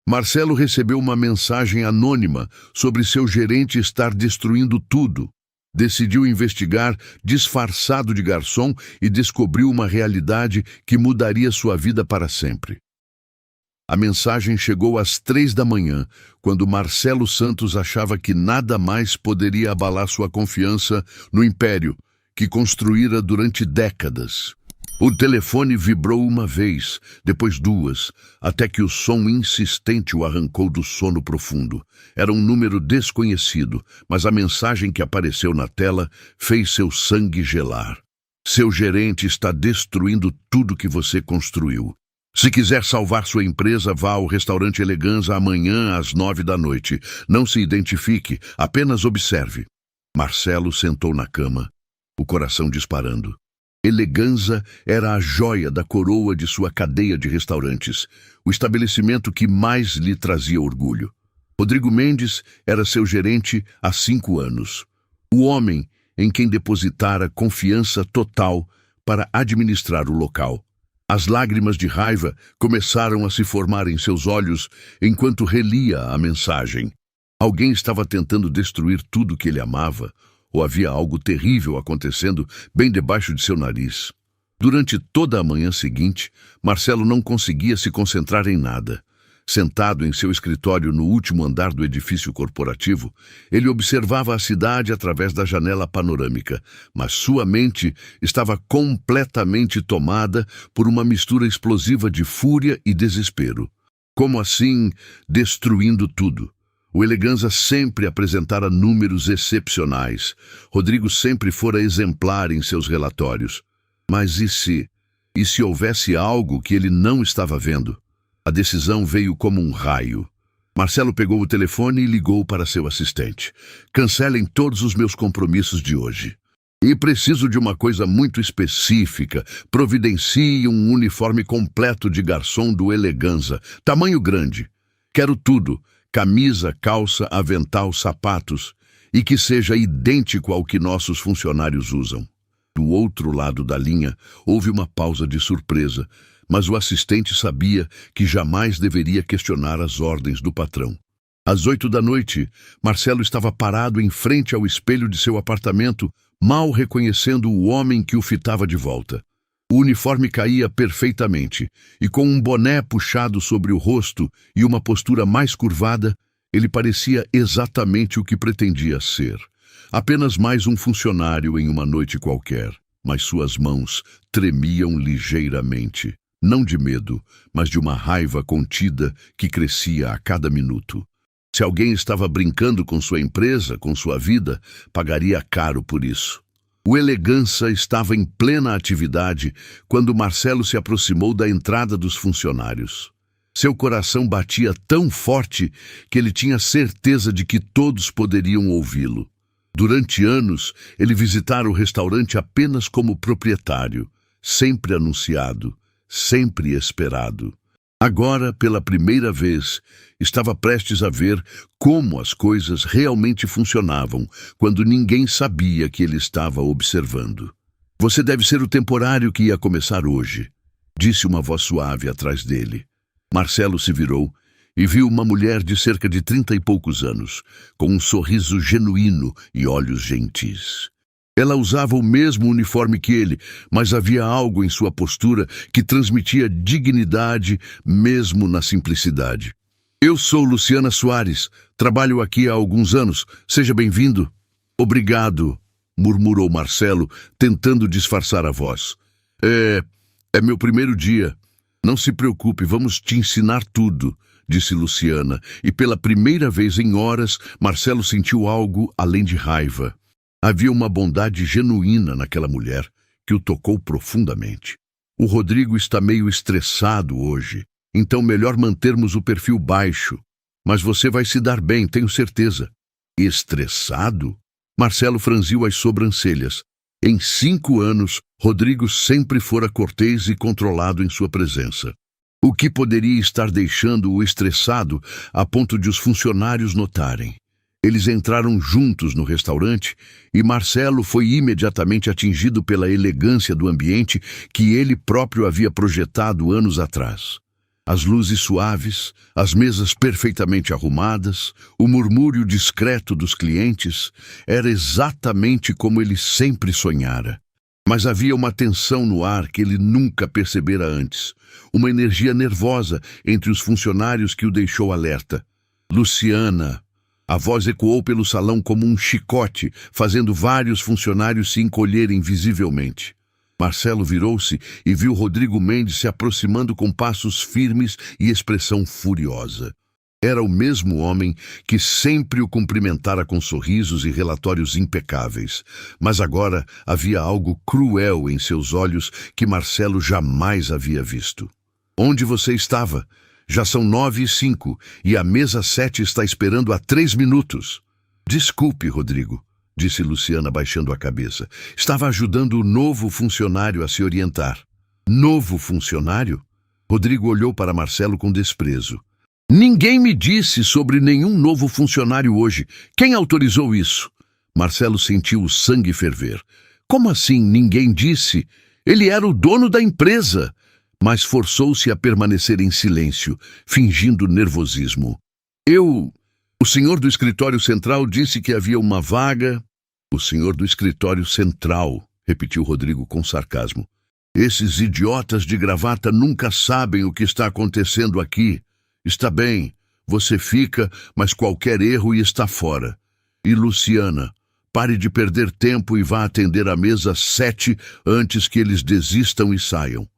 Marcelo recebeu uma mensagem anônima sobre seu gerente estar destruindo tudo. Decidiu investigar, disfarçado de garçom, e descobriu uma realidade que mudaria sua vida para sempre. A mensagem chegou às 3 da manhã, quando Marcelo Santos achava que nada mais poderia abalar sua confiança no império que construíra durante décadas. O telefone vibrou uma vez, depois duas, até que o som insistente o arrancou do sono profundo. Era um número desconhecido, mas a mensagem que apareceu na tela fez seu sangue gelar. Seu gerente está destruindo tudo que você construiu. Se quiser salvar sua empresa, vá ao restaurante Eleganza amanhã às 9 da noite. Não se identifique, apenas observe. Marcelo sentou na cama, o coração disparando. Eleganza era a joia da coroa de sua cadeia de restaurantes, o estabelecimento que mais lhe trazia orgulho. Rodrigo Mendes era seu gerente há 5 anos, o homem em quem depositara confiança total para administrar o local. As lágrimas de raiva começaram a se formar em seus olhos enquanto relia a mensagem. Alguém estava tentando destruir tudo que ele amava, ou havia algo terrível acontecendo bem debaixo de seu nariz. Durante toda a manhã seguinte, Marcelo não conseguia se concentrar em nada. Sentado em seu escritório no último andar do edifício corporativo, ele observava a cidade através da janela panorâmica, mas sua mente estava completamente tomada por uma mistura explosiva de fúria e desespero. Como assim, destruindo tudo? O Eleganza sempre apresentara números excepcionais. Rodrigo sempre fora exemplar em seus relatórios. Mas e se? E se houvesse algo que ele não estava vendo? A decisão veio como um raio. Marcelo pegou o telefone e ligou para seu assistente. Cancelem todos os meus compromissos de hoje. E preciso de uma coisa muito específica. Providencie um uniforme completo de garçom do Eleganza. Tamanho grande. Quero tudo. Camisa, calça, avental, sapatos, e que seja idêntico ao que nossos funcionários usam. Do outro lado da linha, houve uma pausa de surpresa, mas o assistente sabia que jamais deveria questionar as ordens do patrão. Às 8 da noite, Marcelo estava parado em frente ao espelho de seu apartamento, mal reconhecendo o homem que o fitava de volta. O uniforme caía perfeitamente, e com um boné puxado sobre o rosto e uma postura mais curvada, ele parecia exatamente o que pretendia ser. Apenas mais um funcionário em uma noite qualquer, mas suas mãos tremiam ligeiramente, não de medo, mas de uma raiva contida que crescia a cada minuto. Se alguém estava brincando com sua empresa, com sua vida, pagaria caro por isso. O Eleganza estava em plena atividade quando Marcelo se aproximou da entrada dos funcionários. Seu coração batia tão forte que ele tinha certeza de que todos poderiam ouvi-lo. Durante anos, ele visitara o restaurante apenas como proprietário, sempre anunciado, sempre esperado. Agora, pela primeira vez, estava prestes a ver como as coisas realmente funcionavam, quando ninguém sabia que ele estava observando. Você deve ser o temporário que ia começar hoje, disse uma voz suave atrás dele. Marcelo se virou e viu uma mulher de cerca de 30 e poucos anos, com um sorriso genuíno e olhos gentis. Ela usava o mesmo uniforme que ele, mas havia algo em sua postura que transmitia dignidade mesmo na simplicidade. Eu sou Luciana Soares, trabalho aqui há alguns anos. Seja bem-vindo. Obrigado, murmurou Marcelo, tentando disfarçar a voz. É meu primeiro dia. Não se preocupe, vamos te ensinar tudo, disse Luciana, e pela primeira vez em horas, Marcelo sentiu algo além de raiva. Havia uma bondade genuína naquela mulher que o tocou profundamente. O Rodrigo está meio estressado hoje, então melhor mantermos o perfil baixo. Mas você vai se dar bem, tenho certeza. Estressado? Marcelo franziu as sobrancelhas. Em 5 anos, Rodrigo sempre fora cortês e controlado em sua presença. O que poderia estar deixando-o estressado a ponto de os funcionários notarem? Eles entraram juntos no restaurante e Marcelo foi imediatamente atingido pela elegância do ambiente que ele próprio havia projetado anos atrás. As luzes suaves, as mesas perfeitamente arrumadas, o murmúrio discreto dos clientes, era exatamente como ele sempre sonhara. Mas havia uma tensão no ar que ele nunca percebera antes, uma energia nervosa entre os funcionários que o deixou alerta. Luciana! A voz ecoou pelo salão como um chicote, fazendo vários funcionários se encolherem visivelmente. Marcelo virou-se e viu Rodrigo Mendes se aproximando com passos firmes e expressão furiosa. Era o mesmo homem que sempre o cumprimentara com sorrisos e relatórios impecáveis, mas agora havia algo cruel em seus olhos que Marcelo jamais havia visto. Onde você estava? Já são 9h05 e a mesa 7 está esperando há 3 minutos. Desculpe, Rodrigo, disse Luciana baixando a cabeça. Estava ajudando o novo funcionário a se orientar. Novo funcionário? Rodrigo olhou para Marcelo com desprezo. Ninguém me disse sobre nenhum novo funcionário hoje. Quem autorizou isso? Marcelo sentiu o sangue ferver. Como assim ninguém disse? Ele era o dono da empresa. Mas forçou-se a permanecer em silêncio, fingindo nervosismo. O senhor do escritório central disse que havia uma vaga. O senhor do escritório central, repetiu Rodrigo com sarcasmo. Esses idiotas de gravata nunca sabem o que está acontecendo aqui. Está bem, você fica, mas qualquer erro e está fora. E Luciana, pare de perder tempo e vá atender a mesa 7 antes que eles desistam e saiam.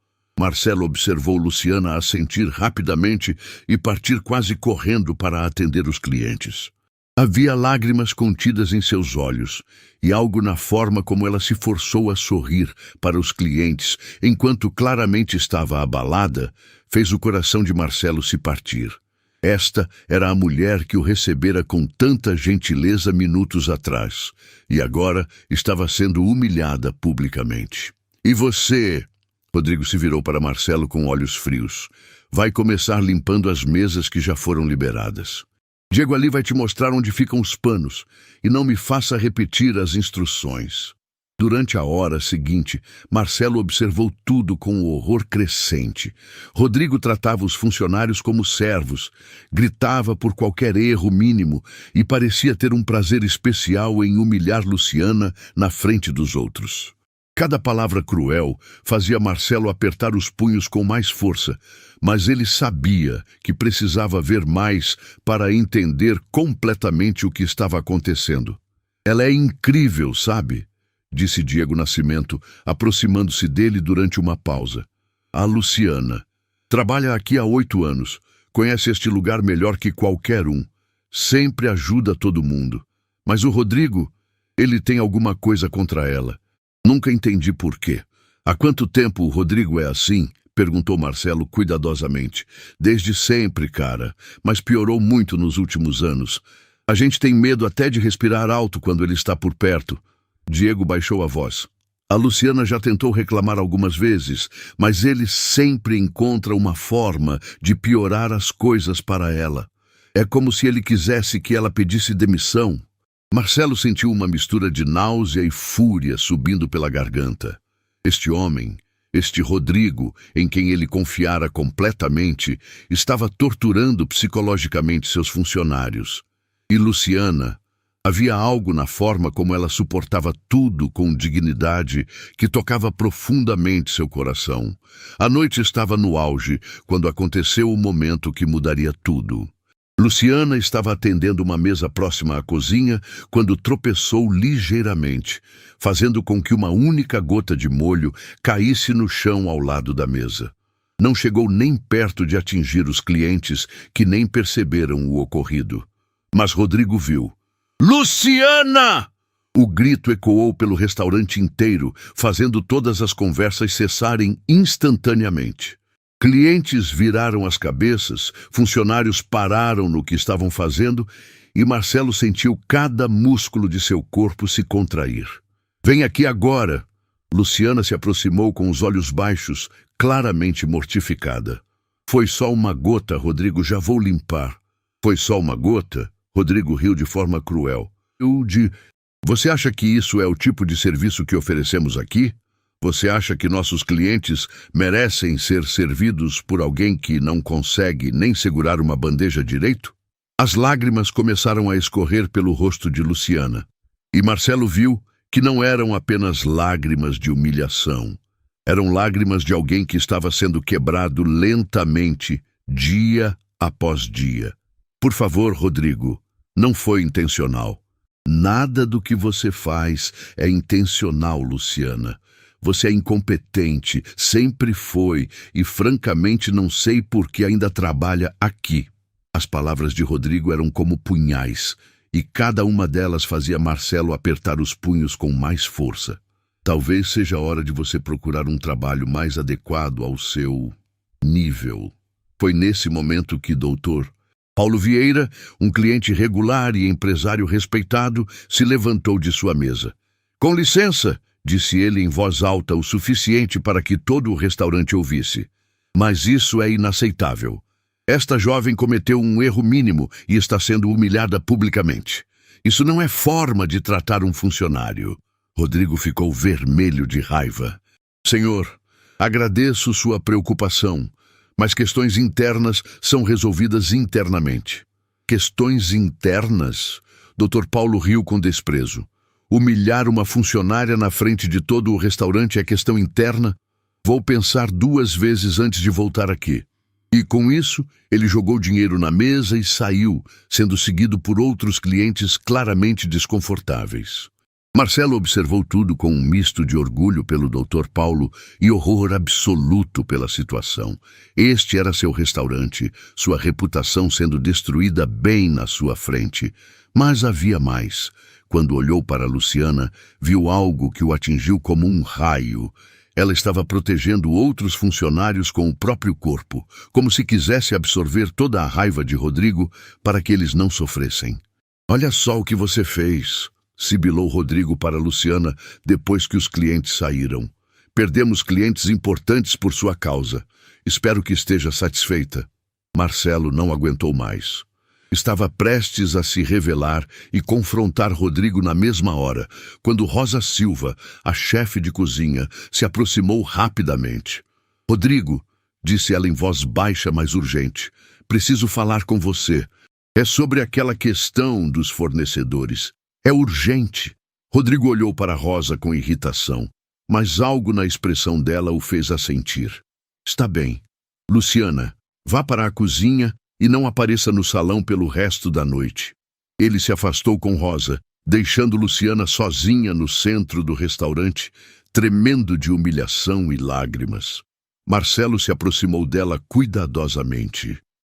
Marcelo observou Luciana assentir rapidamente e partir quase correndo para atender os clientes. Havia lágrimas contidas em seus olhos e algo na forma como ela se forçou a sorrir para os clientes, enquanto claramente estava abalada, fez o coração de Marcelo se partir. Esta era a mulher que o recebera com tanta gentileza minutos atrás, e agora estava sendo humilhada publicamente. E você... Rodrigo se virou para Marcelo com olhos frios. Vai começar limpando as mesas que já foram liberadas. Diego ali vai te mostrar onde ficam os panos, e não me faça repetir as instruções. Durante a hora seguinte, Marcelo observou tudo com um horror crescente. Rodrigo tratava os funcionários como servos, gritava por qualquer erro mínimo e parecia ter um prazer especial em humilhar Luciana na frente dos outros. Cada palavra cruel fazia Marcelo apertar os punhos com mais força, mas ele sabia que precisava ver mais para entender completamente o que estava acontecendo. Ela é incrível, sabe? Disse Diego Nascimento, aproximando-se dele durante uma pausa. A Luciana. Trabalha aqui há 8 anos. Conhece este lugar melhor que qualquer um. Sempre ajuda todo mundo. Mas o Rodrigo, ele tem alguma coisa contra ela. Nunca entendi por quê. Há quanto tempo o Rodrigo é assim? Perguntou Marcelo cuidadosamente. Desde sempre, cara, mas piorou muito nos últimos anos. A gente tem medo até de respirar alto quando ele está por perto. Diego baixou a voz. A Luciana já tentou reclamar algumas vezes, mas ele sempre encontra uma forma de piorar as coisas para ela. É como se ele quisesse que ela pedisse demissão. Marcelo sentiu uma mistura de náusea e fúria subindo pela garganta. Este homem, este Rodrigo, em quem ele confiara completamente, estava torturando psicologicamente seus funcionários. E Luciana, havia algo na forma como ela suportava tudo com dignidade que tocava profundamente seu coração. A noite estava no auge quando aconteceu o momento que mudaria tudo. Luciana estava atendendo uma mesa próxima à cozinha quando tropeçou ligeiramente, fazendo com que uma única gota de molho caísse no chão ao lado da mesa. Não chegou nem perto de atingir os clientes, que nem perceberam o ocorrido. Mas Rodrigo viu. Luciana! O grito ecoou pelo restaurante inteiro, fazendo todas as conversas cessarem instantaneamente. Clientes viraram as cabeças, funcionários pararam no que estavam fazendo e Marcelo sentiu cada músculo de seu corpo se contrair. Vem aqui agora! Luciana se aproximou com os olhos baixos, claramente mortificada. Foi só uma gota, Rodrigo, já vou limpar. Foi só uma gota? Rodrigo riu de forma cruel. Você acha que isso é o tipo de serviço que oferecemos aqui? Você acha que nossos clientes merecem ser servidos por alguém que não consegue nem segurar uma bandeja direito? As lágrimas começaram a escorrer pelo rosto de Luciana, e Marcelo viu que não eram apenas lágrimas de humilhação. Eram lágrimas de alguém que estava sendo quebrado lentamente, dia após dia. Por favor, Rodrigo, não foi intencional. Nada do que você faz é intencional, Luciana. Você é incompetente, sempre foi, e francamente não sei por que ainda trabalha aqui. As palavras de Rodrigo eram como punhais, e cada uma delas fazia Marcelo apertar os punhos com mais força. Talvez seja a hora de você procurar um trabalho mais adequado ao seu nível. Foi nesse momento que Dr. Paulo Vieira, um cliente regular e empresário respeitado, se levantou de sua mesa. Com licença, disse ele em voz alta o suficiente para que todo o restaurante ouvisse. Mas isso é inaceitável. Esta jovem cometeu um erro mínimo e está sendo humilhada publicamente. Isso não é forma de tratar um funcionário. Rodrigo ficou vermelho de raiva. Senhor, agradeço sua preocupação, mas questões internas são resolvidas internamente. Questões internas? Dr. Paulo riu com desprezo. Humilhar uma funcionária na frente de todo o restaurante é questão interna? Vou pensar 2 vezes antes de voltar aqui. E com isso, ele jogou dinheiro na mesa e saiu, sendo seguido por outros clientes claramente desconfortáveis. Marcelo observou tudo com um misto de orgulho pelo Dr. Paulo e horror absoluto pela situação. Este era seu restaurante, sua reputação sendo destruída bem na sua frente. Mas havia mais. Quando olhou para Luciana, viu algo que o atingiu como um raio. Ela estava protegendo outros funcionários com o próprio corpo, como se quisesse absorver toda a raiva de Rodrigo para que eles não sofressem. Olha só o que você fez, sibilou Rodrigo para Luciana depois que os clientes saíram. Perdemos clientes importantes por sua causa. Espero que esteja satisfeita. Marcelo não aguentou mais. Estava prestes a se revelar e confrontar Rodrigo na mesma hora, quando Rosa Silva, a chefe de cozinha, se aproximou rapidamente. Rodrigo, disse ela em voz baixa, mas urgente, preciso falar com você. É sobre aquela questão dos fornecedores. É urgente. Rodrigo olhou para Rosa com irritação, mas algo na expressão dela o fez assentir. Está bem. Luciana, vá para a cozinha e não apareça no salão pelo resto da noite. Ele se afastou com Rosa, deixando Luciana sozinha no centro do restaurante, tremendo de humilhação e lágrimas. Marcelo se aproximou dela cuidadosamente.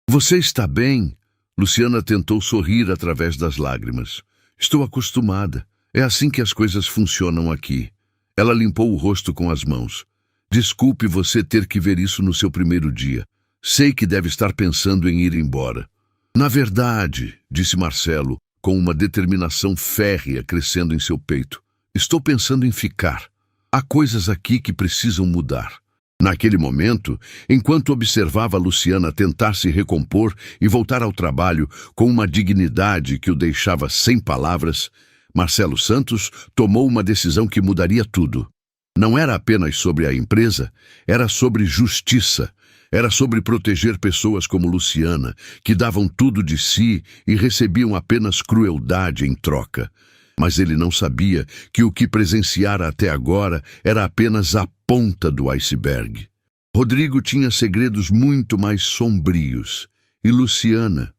Você está bem? Luciana tentou sorrir através das lágrimas. Estou acostumada. É assim que as coisas funcionam aqui. Ela limpou o rosto com as mãos. Desculpe você ter que ver isso no seu primeiro dia. Sei que deve estar pensando em ir embora. Na verdade, disse Marcelo, com uma determinação férrea crescendo em seu peito, estou pensando em ficar. Há coisas aqui que precisam mudar. Naquele momento, enquanto observava Luciana tentar se recompor e voltar ao trabalho com uma dignidade que o deixava sem palavras, Marcelo Santos tomou uma decisão que mudaria tudo. Não era apenas sobre a empresa, era sobre justiça. Era sobre proteger pessoas como Luciana, que davam tudo de si e recebiam apenas crueldade em troca. Mas ele não sabia que o que presenciara até agora era apenas a ponta do iceberg. Rodrigo tinha segredos muito mais sombrios. E Luciana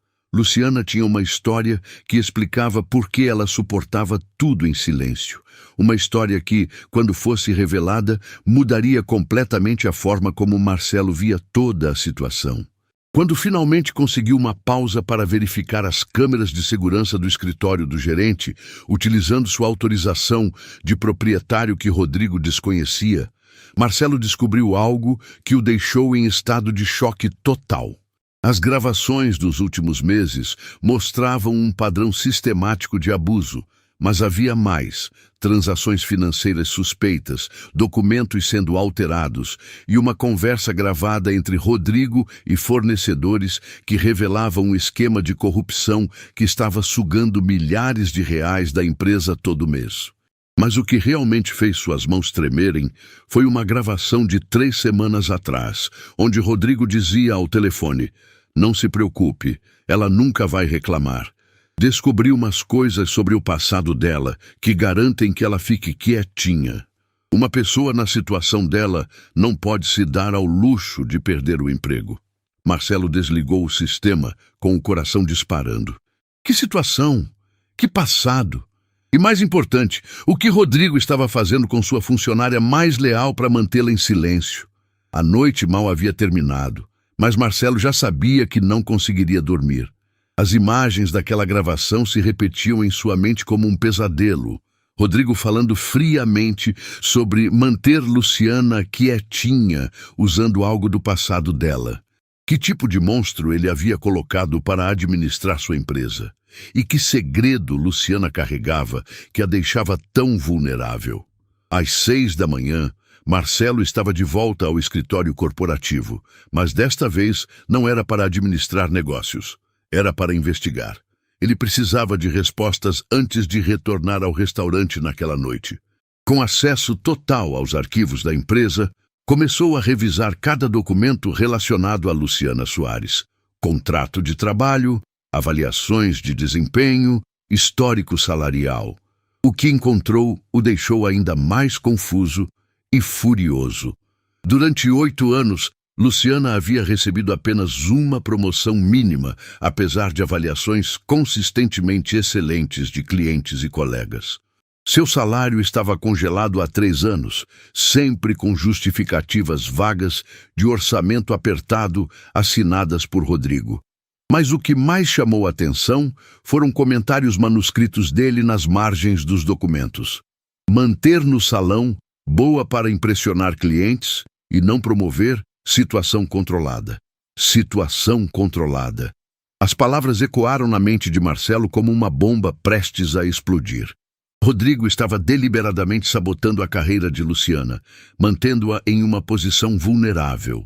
tinha uma história que explicava por que ela suportava tudo em silêncio. Uma história que, quando fosse revelada, mudaria completamente a forma como Marcelo via toda a situação. Quando finalmente conseguiu uma pausa para verificar as câmeras de segurança do escritório do gerente, utilizando sua autorização de proprietário que Rodrigo desconhecia, Marcelo descobriu algo que o deixou em estado de choque total. As gravações dos últimos meses mostravam um padrão sistemático de abuso, mas havia mais: transações financeiras suspeitas, documentos sendo alterados e uma conversa gravada entre Rodrigo e fornecedores que revelava um esquema de corrupção que estava sugando milhares de reais da empresa todo mês. Mas o que realmente fez suas mãos tremerem foi uma gravação de 3 semanas atrás, onde Rodrigo dizia ao telefone: "Não se preocupe, ela nunca vai reclamar." Descobri umas coisas sobre o passado dela que garantem que ela fique quietinha. Uma pessoa na situação dela não pode se dar ao luxo de perder o emprego. Marcelo desligou o sistema com o coração disparando. Que situação? Que passado? E mais importante, o que Rodrigo estava fazendo com sua funcionária mais leal para mantê-la em silêncio? A noite mal havia terminado, mas Marcelo já sabia que não conseguiria dormir. As imagens daquela gravação se repetiam em sua mente como um pesadelo. Rodrigo falando friamente sobre manter Luciana quietinha, usando algo do passado dela. Que tipo de monstro ele havia colocado para administrar sua empresa? E que segredo Luciana carregava que a deixava tão vulnerável? Às 6 da manhã, Marcelo estava de volta ao escritório corporativo, mas desta vez não era para administrar negócios, era para investigar. Ele precisava de respostas antes de retornar ao restaurante naquela noite. Com acesso total aos arquivos da empresa, começou a revisar cada documento relacionado a Luciana Soares. Contrato de trabalho, avaliações de desempenho, histórico salarial. O que encontrou o deixou ainda mais confuso e furioso. Durante 8 anos, Luciana havia recebido apenas uma promoção mínima, apesar de avaliações consistentemente excelentes de clientes e colegas. Seu salário estava congelado há 3 anos, sempre com justificativas vagas de orçamento apertado assinadas por Rodrigo. Mas o que mais chamou a atenção foram comentários manuscritos dele nas margens dos documentos. Manter no salão, boa para impressionar clientes e não promover, situação controlada. Situação controlada. As palavras ecoaram na mente de Marcelo como uma bomba prestes a explodir. Rodrigo estava deliberadamente sabotando a carreira de Luciana, mantendo-a em uma posição vulnerável.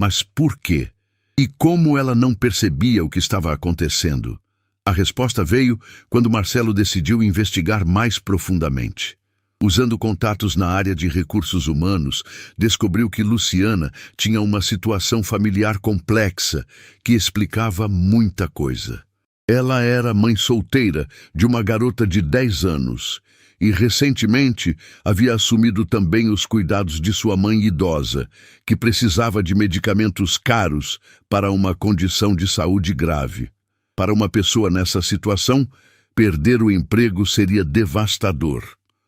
Mas por quê? E como ela não percebia o que estava acontecendo? A resposta veio quando Marcelo decidiu investigar mais profundamente. Usando contatos na área de recursos humanos, descobriu que Luciana tinha uma situação familiar complexa que explicava muita coisa. Ela era mãe solteira de uma garota de 10 anos e, recentemente, havia assumido também os cuidados de sua mãe idosa, que precisava de medicamentos caros para uma condição de saúde grave. Para uma pessoa nessa situação, perder o emprego seria devastador.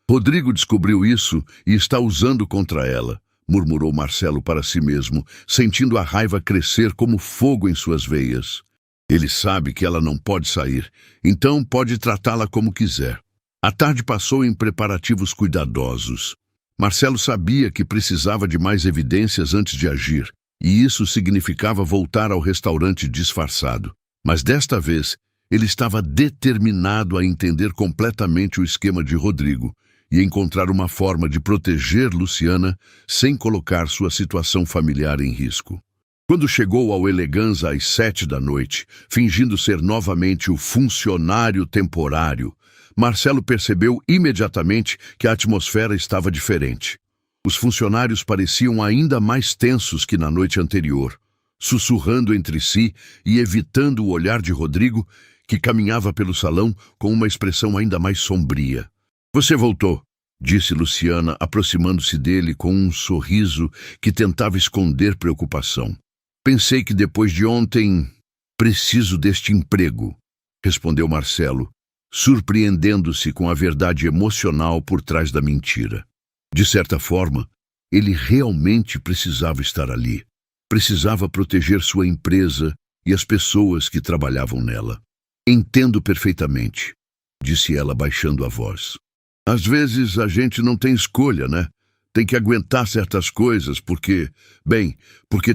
Rodrigo descobriu isso e está usando contra ela, murmurou Marcelo para si mesmo, sentindo a raiva crescer como fogo em suas veias. Ele sabe que ela não pode sair, então pode tratá-la como quiser. A tarde passou em preparativos cuidadosos. Marcelo sabia que precisava de mais evidências antes de agir, e isso significava voltar ao restaurante disfarçado. Mas desta vez, ele estava determinado a entender completamente o esquema de Rodrigo e encontrar uma forma de proteger Luciana sem colocar sua situação familiar em risco. Quando chegou ao Eleganza às 7 da noite, fingindo ser novamente o funcionário temporário, Marcelo percebeu imediatamente que a atmosfera estava diferente. Os funcionários pareciam ainda mais tensos que na noite anterior, sussurrando entre si e evitando o olhar de Rodrigo, que caminhava pelo salão com uma expressão ainda mais sombria. "Você voltou", disse Luciana, aproximando-se dele com um sorriso que tentava esconder preocupação. "Pensei que depois de ontem, preciso deste emprego", respondeu Marcelo, surpreendendo-se com a verdade emocional por trás da mentira. De certa forma, ele realmente precisava estar ali. Precisava proteger sua empresa e as pessoas que trabalhavam nela. "Entendo perfeitamente", disse ela baixando a voz. "Às vezes a gente não tem escolha, né? Tem que aguentar certas coisas porque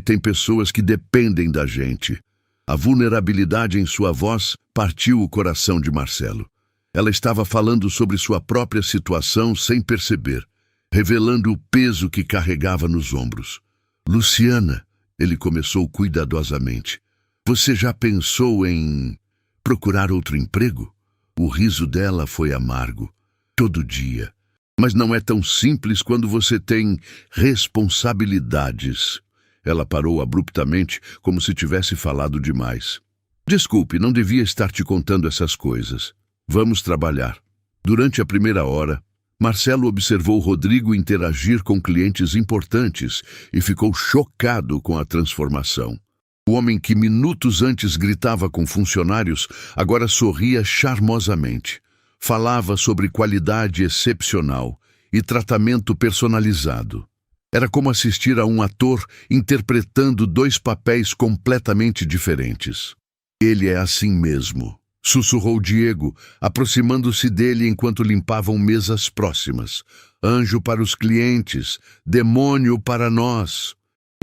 tem pessoas que dependem da gente." A vulnerabilidade em sua voz partiu o coração de Marcelo. Ela estava falando sobre sua própria situação sem perceber, revelando o peso que carregava nos ombros. "Luciana", ele começou cuidadosamente, "você já pensou em procurar outro emprego?" O riso dela foi amargo. "Todo dia. Mas não é tão simples quando você tem responsabilidades. Ela parou abruptamente, como se tivesse falado demais. Desculpe, não devia estar te contando essas coisas. Vamos trabalhar. Durante a primeira hora, Marcelo observou Rodrigo interagir com clientes importantes e ficou chocado com a transformação. O homem que minutos antes gritava com funcionários agora sorria charmosamente. Falava sobre qualidade excepcional e tratamento personalizado. Era como assistir a um ator interpretando dois papéis completamente diferentes. Ele é assim mesmo, sussurrou Diego, aproximando-se dele enquanto limpavam mesas próximas. Anjo para os clientes, demônio para nós.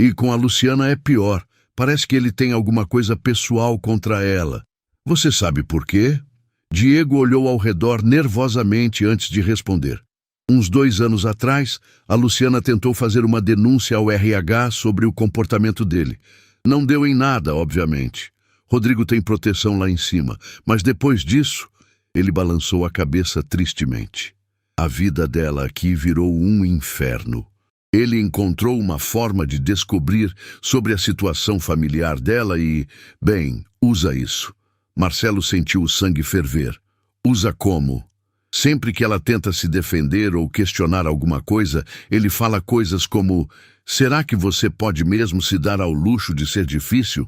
E com a Luciana é pior. Parece que ele tem alguma coisa pessoal contra ela. Você sabe por quê? Diego olhou ao redor nervosamente antes de responder. Uns 2 anos atrás, a Luciana tentou fazer uma denúncia ao RH sobre o comportamento dele. Não deu em nada, obviamente. Rodrigo tem proteção lá em cima, mas depois disso, ele balançou a cabeça tristemente. A vida dela aqui virou um inferno. Ele encontrou uma forma de descobrir sobre a situação familiar dela e, bem, usa isso. Marcelo sentiu o sangue ferver. Usa como? Sempre que ela tenta se defender ou questionar alguma coisa, ele fala coisas como: será que você pode mesmo se dar ao luxo de ser difícil?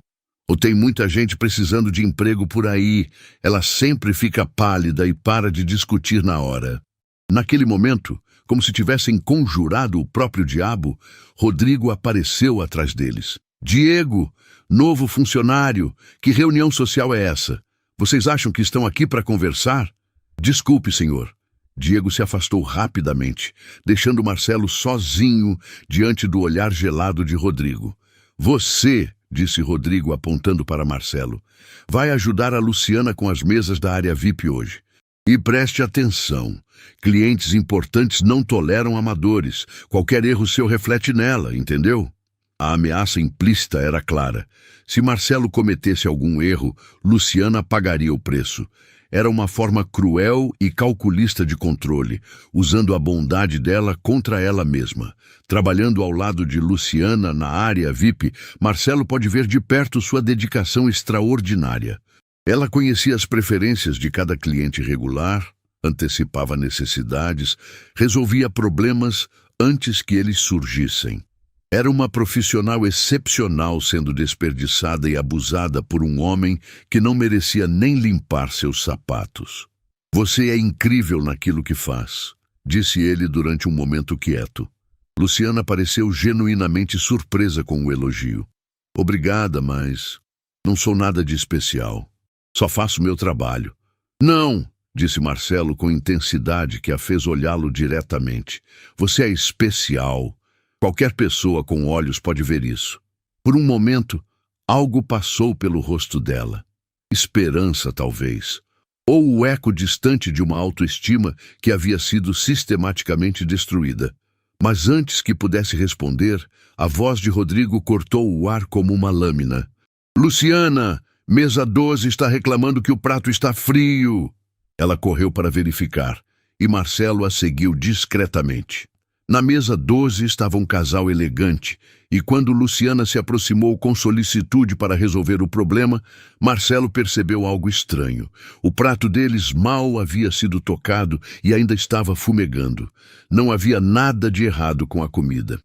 Ou tem muita gente precisando de emprego por aí? Ela sempre fica pálida e para de discutir na hora. Naquele momento, como se tivessem conjurado o próprio diabo, Rodrigo apareceu atrás deles. Diego, novo funcionário, que reunião social é essa? Vocês acham que estão aqui para conversar? Desculpe, senhor. Diego se afastou rapidamente, deixando Marcelo sozinho diante do olhar gelado de Rodrigo. Você, disse Rodrigo apontando para Marcelo, vai ajudar a Luciana com as mesas da área VIP hoje. E preste atenção, clientes importantes não toleram amadores. Qualquer erro seu reflete nela, entendeu? A ameaça implícita era clara. Se Marcelo cometesse algum erro, Luciana pagaria o preço. Era uma forma cruel e calculista de controle, usando a bondade dela contra ela mesma. Trabalhando ao lado de Luciana na área VIP, Marcelo pode ver de perto sua dedicação extraordinária. Ela conhecia as preferências de cada cliente regular, antecipava necessidades, resolvia problemas antes que eles surgissem. Era uma profissional excepcional sendo desperdiçada e abusada por um homem que não merecia nem limpar seus sapatos. Você é incrível naquilo que faz, disse ele durante um momento quieto. Luciana pareceu genuinamente surpresa com o elogio. Obrigada, mas não sou nada de especial. Só faço meu trabalho. Não, disse Marcelo com intensidade que a fez olhá-lo diretamente. Você é especial. Qualquer pessoa com olhos pode ver isso. Por um momento, algo passou pelo rosto dela. Esperança, talvez. Ou o eco distante de uma autoestima que havia sido sistematicamente destruída. Mas antes que pudesse responder, a voz de Rodrigo cortou o ar como uma lâmina. Luciana, mesa 12 está reclamando que o prato está frio. Ela correu para verificar, e Marcelo a seguiu discretamente. Na mesa 12 estava um casal elegante, e quando Luciana se aproximou com solicitude para resolver o problema, Marcelo percebeu algo estranho. O prato deles mal havia sido tocado e ainda estava fumegando. Não havia nada de errado com a comida.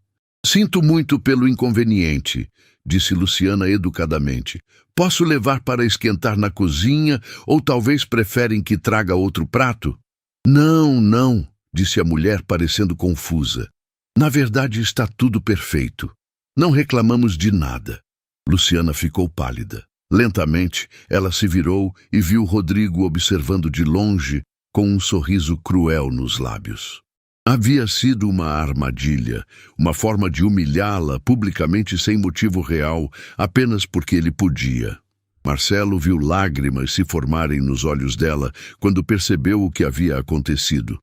Sinto muito pelo inconveniente, disse Luciana educadamente. Posso levar para esquentar na cozinha ou talvez preferem que traga outro prato? Não, disse a mulher parecendo confusa. Na verdade está tudo perfeito. Não reclamamos de nada. Luciana ficou pálida. Lentamente, ela se virou e viu Rodrigo observando de longe com um sorriso cruel nos lábios. Havia sido uma armadilha, uma forma de humilhá-la publicamente sem motivo real, apenas porque ele podia. Marcelo viu lágrimas se formarem nos olhos dela quando percebeu o que havia acontecido.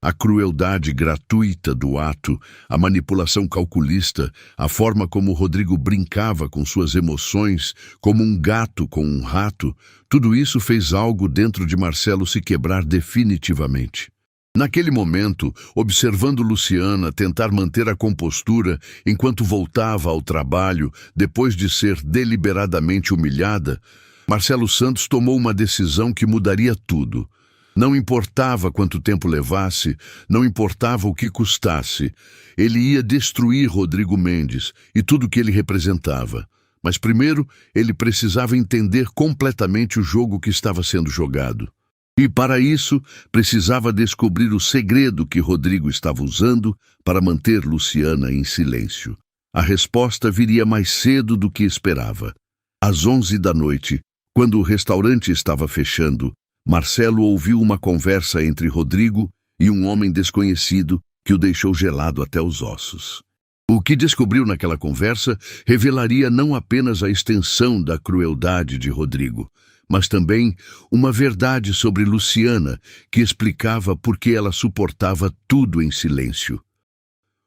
A crueldade gratuita do ato, a manipulação calculista, a forma como Rodrigo brincava com suas emoções, como um gato com um rato, tudo isso fez algo dentro de Marcelo se quebrar definitivamente. Naquele momento, observando Luciana tentar manter a compostura enquanto voltava ao trabalho depois de ser deliberadamente humilhada, Marcelo Santos tomou uma decisão que mudaria tudo. Não importava quanto tempo levasse, não importava o que custasse, ele ia destruir Rodrigo Mendes e tudo o que ele representava. Mas primeiro, ele precisava entender completamente o jogo que estava sendo jogado. E para isso, precisava descobrir o segredo que Rodrigo estava usando para manter Luciana em silêncio. A resposta viria mais cedo do que esperava. Às 11 da noite, quando o restaurante estava fechando, Marcelo ouviu uma conversa entre Rodrigo e um homem desconhecido que o deixou gelado até os ossos. O que descobriu naquela conversa revelaria não apenas a extensão da crueldade de Rodrigo, mas também uma verdade sobre Luciana que explicava por que ela suportava tudo em silêncio.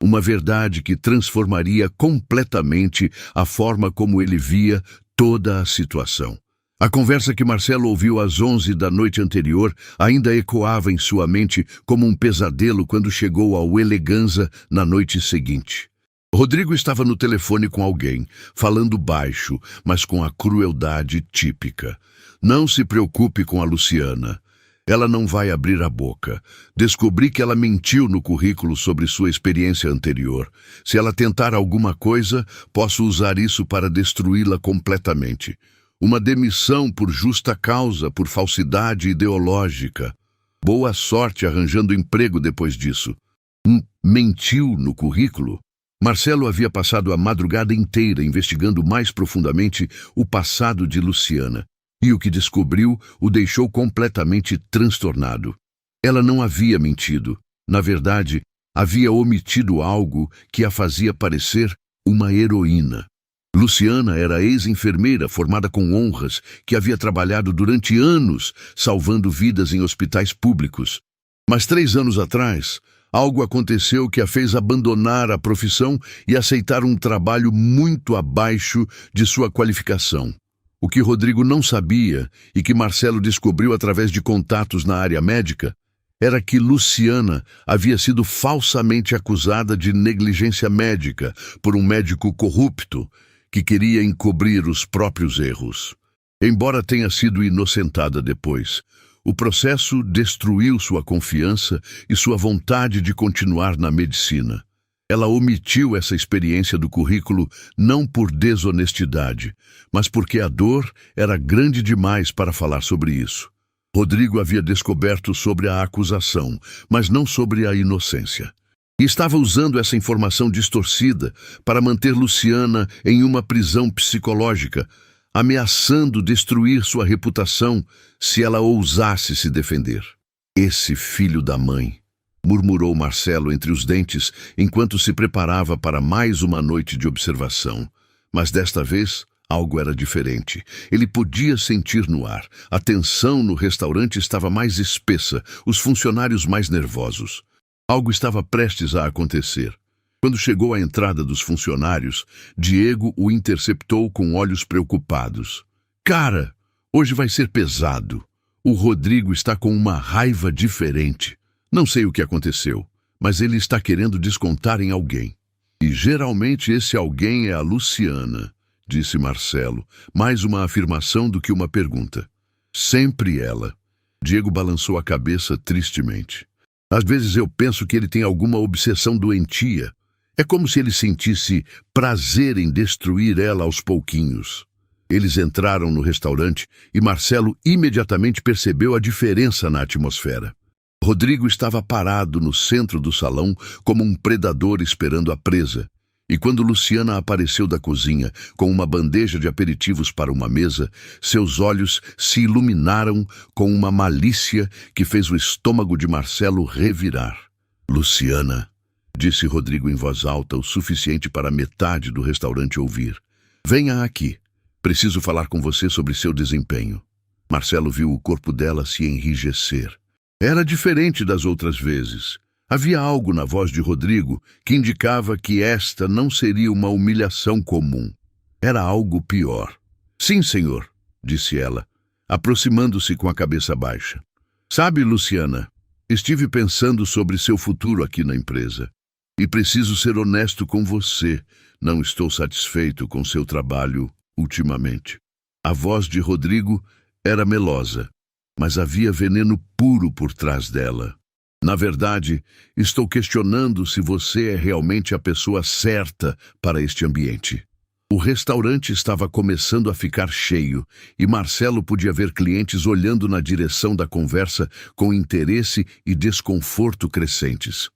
Uma verdade que transformaria completamente a forma como ele via toda a situação. A conversa que Marcelo ouviu às 11 da noite anterior ainda ecoava em sua mente como um pesadelo quando chegou ao Eleganza na noite seguinte. Rodrigo estava no telefone com alguém, falando baixo, mas com a crueldade típica. Não se preocupe com a Luciana. Ela não vai abrir a boca. Descobri que ela mentiu no currículo sobre sua experiência anterior. Se ela tentar alguma coisa, posso usar isso para destruí-la completamente. Uma demissão por justa causa, por falsidade ideológica. Boa sorte arranjando emprego depois disso. Mentiu no currículo? Marcelo havia passado a madrugada inteira investigando mais profundamente o passado de Luciana, e o que descobriu o deixou completamente transtornado. Ela não havia mentido. Na verdade, havia omitido algo que a fazia parecer uma heroína. Luciana era ex-enfermeira formada com honras que havia trabalhado durante anos salvando vidas em hospitais públicos. Mas 3 anos atrás, algo aconteceu que a fez abandonar a profissão e aceitar um trabalho muito abaixo de sua qualificação. O que Rodrigo não sabia e que Marcelo descobriu através de contatos na área médica era que Luciana havia sido falsamente acusada de negligência médica por um médico corrupto que queria encobrir os próprios erros. Embora tenha sido inocentada depois, o processo destruiu sua confiança e sua vontade de continuar na medicina. Ela omitiu essa experiência do currículo não por desonestidade, mas porque a dor era grande demais para falar sobre isso. Rodrigo havia descoberto sobre a acusação, mas não sobre a inocência. E estava usando essa informação distorcida para manter Luciana em uma prisão psicológica, ameaçando destruir sua reputação se ela ousasse se defender. Esse filho da mãe, murmurou Marcelo entre os dentes enquanto se preparava para mais uma noite de observação. Mas desta vez, algo era diferente. Ele podia sentir no ar. A tensão no restaurante estava mais espessa, os funcionários mais nervosos. Algo estava prestes a acontecer. Quando chegou à entrada dos funcionários, Diego o interceptou com olhos preocupados. Cara, hoje vai ser pesado. O Rodrigo está com uma raiva diferente. Não sei o que aconteceu, mas ele está querendo descontar em alguém. E geralmente esse alguém é a Luciana, disse Marcelo, mais uma afirmação do que uma pergunta. Sempre ela. Diego balançou a cabeça tristemente. Às vezes eu penso que ele tem alguma obsessão doentia. É como se ele sentisse prazer em destruir ela aos pouquinhos. Eles entraram no restaurante e Marcelo imediatamente percebeu a diferença na atmosfera. Rodrigo estava parado no centro do salão como um predador esperando a presa. E quando Luciana apareceu da cozinha com uma bandeja de aperitivos para uma mesa, seus olhos se iluminaram com uma malícia que fez o estômago de Marcelo revirar. Luciana, disse Rodrigo em voz alta o suficiente para metade do restaurante ouvir. Venha aqui. Preciso falar com você sobre seu desempenho. Marcelo viu o corpo dela se enrijecer. Era diferente das outras vezes. Havia algo na voz de Rodrigo que indicava que esta não seria uma humilhação comum. Era algo pior. Sim, senhor, disse ela, aproximando-se com a cabeça baixa. Sabe, Luciana, Estive pensando sobre seu futuro aqui na empresa. E preciso ser honesto com você. Não estou satisfeito com seu trabalho ultimamente. A voz de Rodrigo era melosa, mas havia veneno puro por trás dela. Na verdade, estou questionando se você é realmente a pessoa certa para este ambiente. O restaurante estava começando a ficar cheio e Marcelo podia ver clientes olhando na direção da conversa com interesse e desconforto crescentes.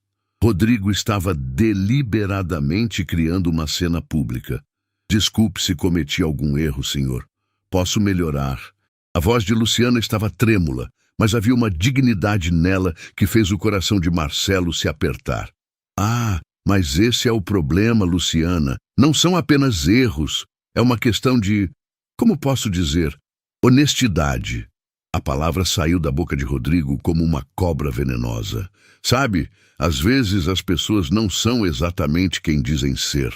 Rodrigo estava deliberadamente criando uma cena pública. Desculpe se cometi algum erro, senhor. Posso melhorar. A voz de Luciana estava trêmula, mas havia uma dignidade nela que fez o coração de Marcelo se apertar. Ah, mas esse é o problema, Luciana. Não são apenas erros. É uma questão de, como posso dizer, honestidade. A palavra saiu da boca de Rodrigo como uma cobra venenosa. Sabe, às vezes as pessoas não são exatamente quem dizem ser.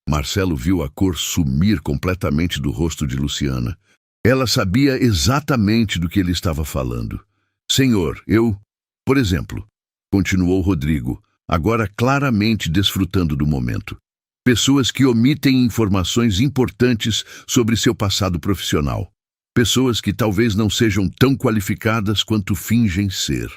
Marcelo viu a cor sumir completamente do rosto de Luciana. Ela sabia exatamente do que ele estava falando. Senhor, por exemplo, continuou Rodrigo, agora claramente desfrutando do momento. Pessoas que omitem informações importantes sobre seu passado profissional. Pessoas que talvez não sejam tão qualificadas quanto fingem ser.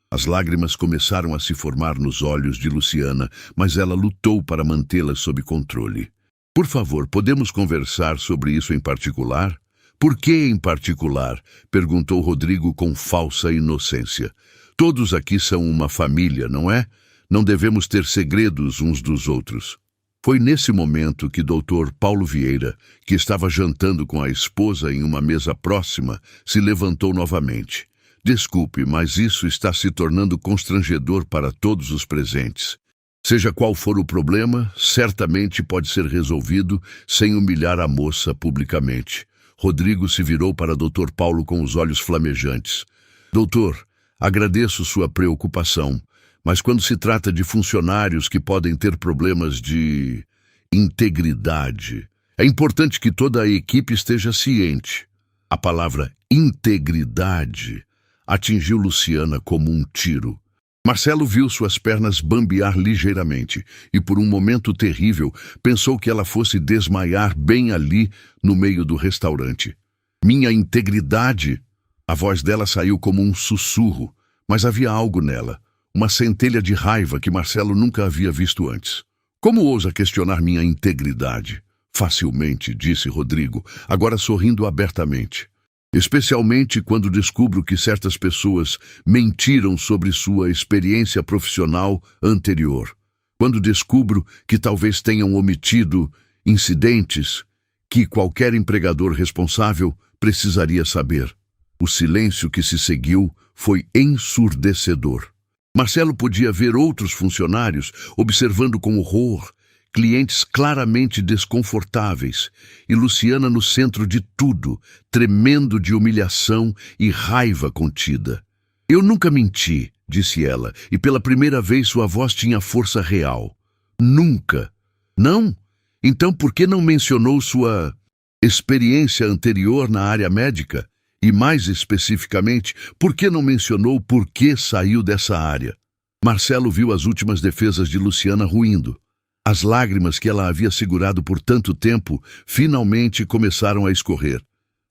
As lágrimas começaram a se formar nos olhos de Luciana, mas ela lutou para mantê-las sob controle. Por favor, podemos conversar sobre isso em particular? Por que em particular? Perguntou Rodrigo com falsa inocência. Todos aqui são uma família, não é? Não devemos ter segredos uns dos outros. Foi nesse momento que Dr. Paulo Vieira, que estava jantando com a esposa em uma mesa próxima, se levantou novamente. Desculpe, mas isso está se tornando constrangedor para todos os presentes. Seja qual for o problema, certamente pode ser resolvido sem humilhar a moça publicamente. Rodrigo se virou para Dr. Paulo com os olhos flamejantes. Doutor, agradeço sua preocupação, mas quando se trata de funcionários que podem ter problemas de integridade, é importante que toda a equipe esteja ciente. A palavra integridade atingiu Luciana como um tiro. Marcelo viu suas pernas bambear ligeiramente e, por um momento terrível, pensou que ela fosse desmaiar bem ali no meio do restaurante. Minha integridade! A voz dela saiu como um sussurro, mas havia algo nela, uma centelha de raiva que Marcelo nunca havia visto antes. Como ousa questionar minha integridade? Facilmente, disse Rodrigo, agora sorrindo abertamente. Especialmente quando descubro que certas pessoas mentiram sobre sua experiência profissional anterior. Quando descubro que talvez tenham omitido incidentes que qualquer empregador responsável precisaria saber. O silêncio que se seguiu foi ensurdecedor. Marcelo podia ver outros funcionários observando com horror, clientes claramente desconfortáveis, e Luciana no centro de tudo, tremendo de humilhação e raiva contida. Eu nunca menti, disse ela, e pela primeira vez sua voz tinha força real. Nunca. Não? Então por que não mencionou sua experiência anterior na área médica? E mais especificamente, por que não mencionou por que saiu dessa área? Marcelo viu as últimas defesas de Luciana ruindo. As lágrimas que ela havia segurado por tanto tempo finalmente começaram a escorrer.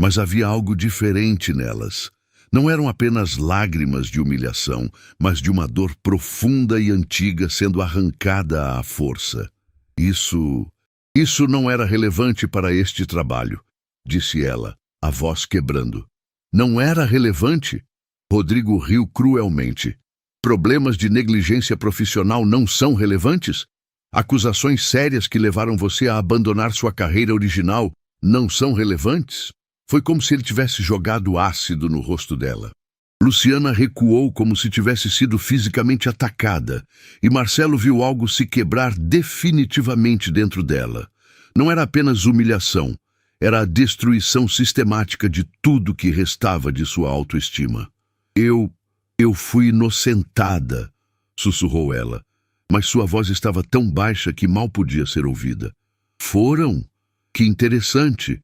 Mas havia algo diferente nelas. Não eram apenas lágrimas de humilhação, mas de uma dor profunda e antiga sendo arrancada à força. Isso não era relevante para este trabalho, disse ela, a voz quebrando. Não era relevante? Rodrigo riu cruelmente. Problemas de negligência profissional não são relevantes? Acusações sérias que levaram você a abandonar sua carreira original não são relevantes? Foi como se ele tivesse jogado ácido no rosto dela. Luciana recuou como se tivesse sido fisicamente atacada, e Marcelo viu algo se quebrar definitivamente dentro dela. Não era apenas humilhação, era a destruição sistemática de tudo que restava de sua autoestima. Eu fui inocentada, sussurrou ela. Mas sua voz estava tão baixa que mal podia ser ouvida. Foram? Que interessante.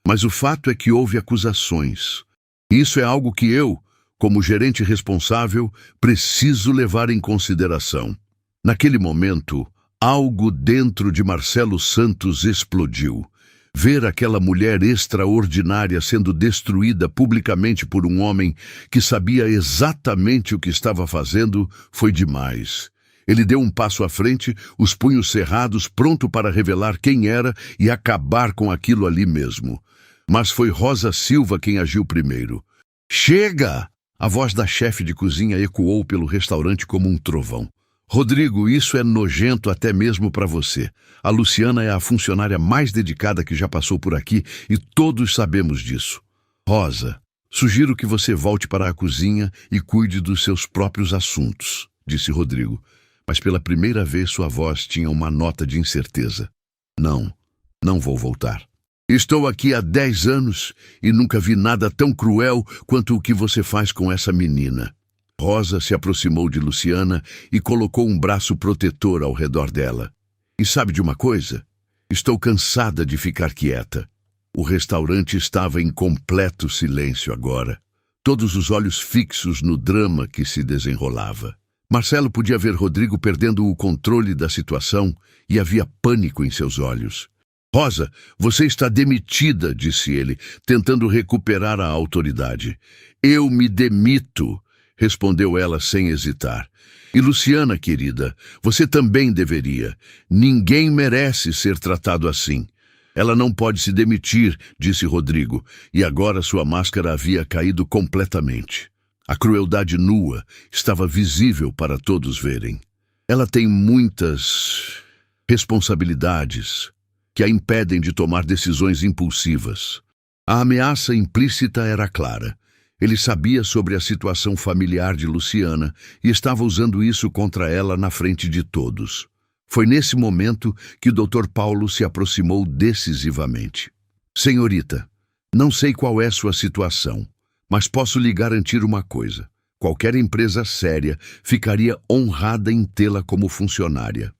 Mas o fato é que houve acusações. Isso é algo que eu, Como gerente responsável, preciso levar em consideração. Naquele momento, algo dentro de Marcelo Santos explodiu. Ver aquela mulher extraordinária sendo destruída publicamente por um homem que sabia exatamente o que estava fazendo foi demais. Ele deu um passo à frente, os punhos cerrados, pronto para revelar quem era e acabar com aquilo ali mesmo. Mas foi Rosa Silva quem agiu primeiro. "Chega!" A voz da chefe de cozinha ecoou pelo restaurante como um trovão. "Rodrigo, isso é nojento até mesmo para você. A Luciana é a funcionária mais dedicada que já passou por aqui e todos sabemos disso. Rosa, sugiro que você volte para a cozinha e cuide dos seus próprios assuntos", disse Rodrigo. Mas pela primeira vez sua voz tinha uma nota de incerteza. Não vou voltar. Estou aqui há 10 anos e nunca vi nada tão cruel quanto o que você faz com essa menina." Rosa se aproximou de Luciana e colocou um braço protetor ao redor dela. "E sabe de uma coisa? Estou cansada de ficar quieta." O restaurante estava em completo silêncio agora, todos os olhos fixos no drama que se desenrolava. Marcelo podia ver Rodrigo perdendo o controle da situação e havia pânico em seus olhos. "Rosa, você está demitida", disse ele, tentando recuperar a autoridade. "Eu me demito", respondeu ela sem hesitar. "E Luciana, querida, você também deveria. Ninguém merece ser tratado assim." "Ela não pode se demitir", disse Rodrigo, e agora sua máscara havia caído completamente. A crueldade nua estava visível para todos verem. "Ela tem muitas responsabilidades que a impedem de tomar decisões impulsivas." A ameaça implícita era clara. Ele sabia sobre a situação familiar de Luciana e estava usando isso contra ela na frente de todos. Foi nesse momento que o Dr. Paulo se aproximou decisivamente. "Senhorita, não sei qual é sua situação, mas posso lhe garantir uma coisa. Qualquer empresa séria ficaria honrada em tê-la como funcionária.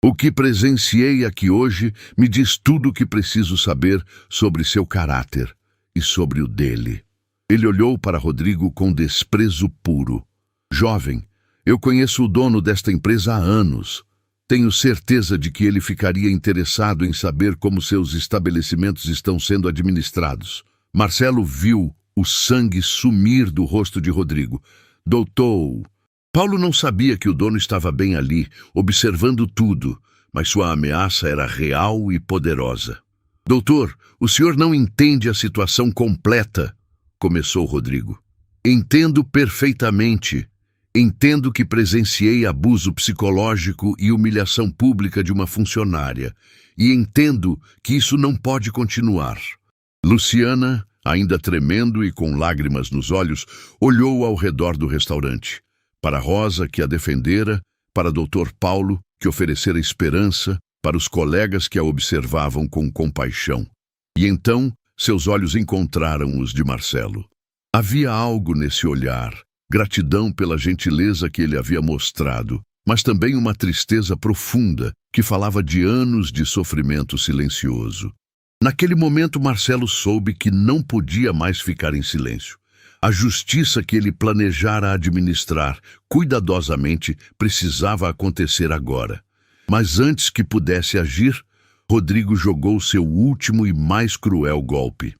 O que presenciei aqui hoje me diz tudo o que preciso saber sobre seu caráter e sobre o dele." Ele olhou para Rodrigo com desprezo puro. "Jovem, eu conheço o dono desta empresa há anos. Tenho certeza de que ele ficaria interessado em saber como seus estabelecimentos estão sendo administrados." Marcelo viu o sangue sumir do rosto de Rodrigo. "Doutor..." Paulo não sabia que o dono estava bem ali, observando tudo, mas sua ameaça era real e poderosa. "Doutor, o senhor não entende a situação completa", começou Rodrigo. "Entendo perfeitamente. Entendo que presenciei abuso psicológico e humilhação pública de uma funcionária, e entendo que isso não pode continuar." Luciana, ainda tremendo e com lágrimas nos olhos, olhou ao redor do restaurante. Para Rosa, que a defendera, para Dr. Paulo, que oferecera esperança, para os colegas que a observavam com compaixão. E então, seus olhos encontraram os de Marcelo. Havia algo nesse olhar, gratidão pela gentileza que ele havia mostrado, mas também uma tristeza profunda que falava de anos de sofrimento silencioso. Naquele momento, Marcelo soube que não podia mais ficar em silêncio. A justiça que ele planejara administrar cuidadosamente precisava acontecer agora. Mas antes que pudesse agir, Rodrigo jogou seu último e mais cruel golpe.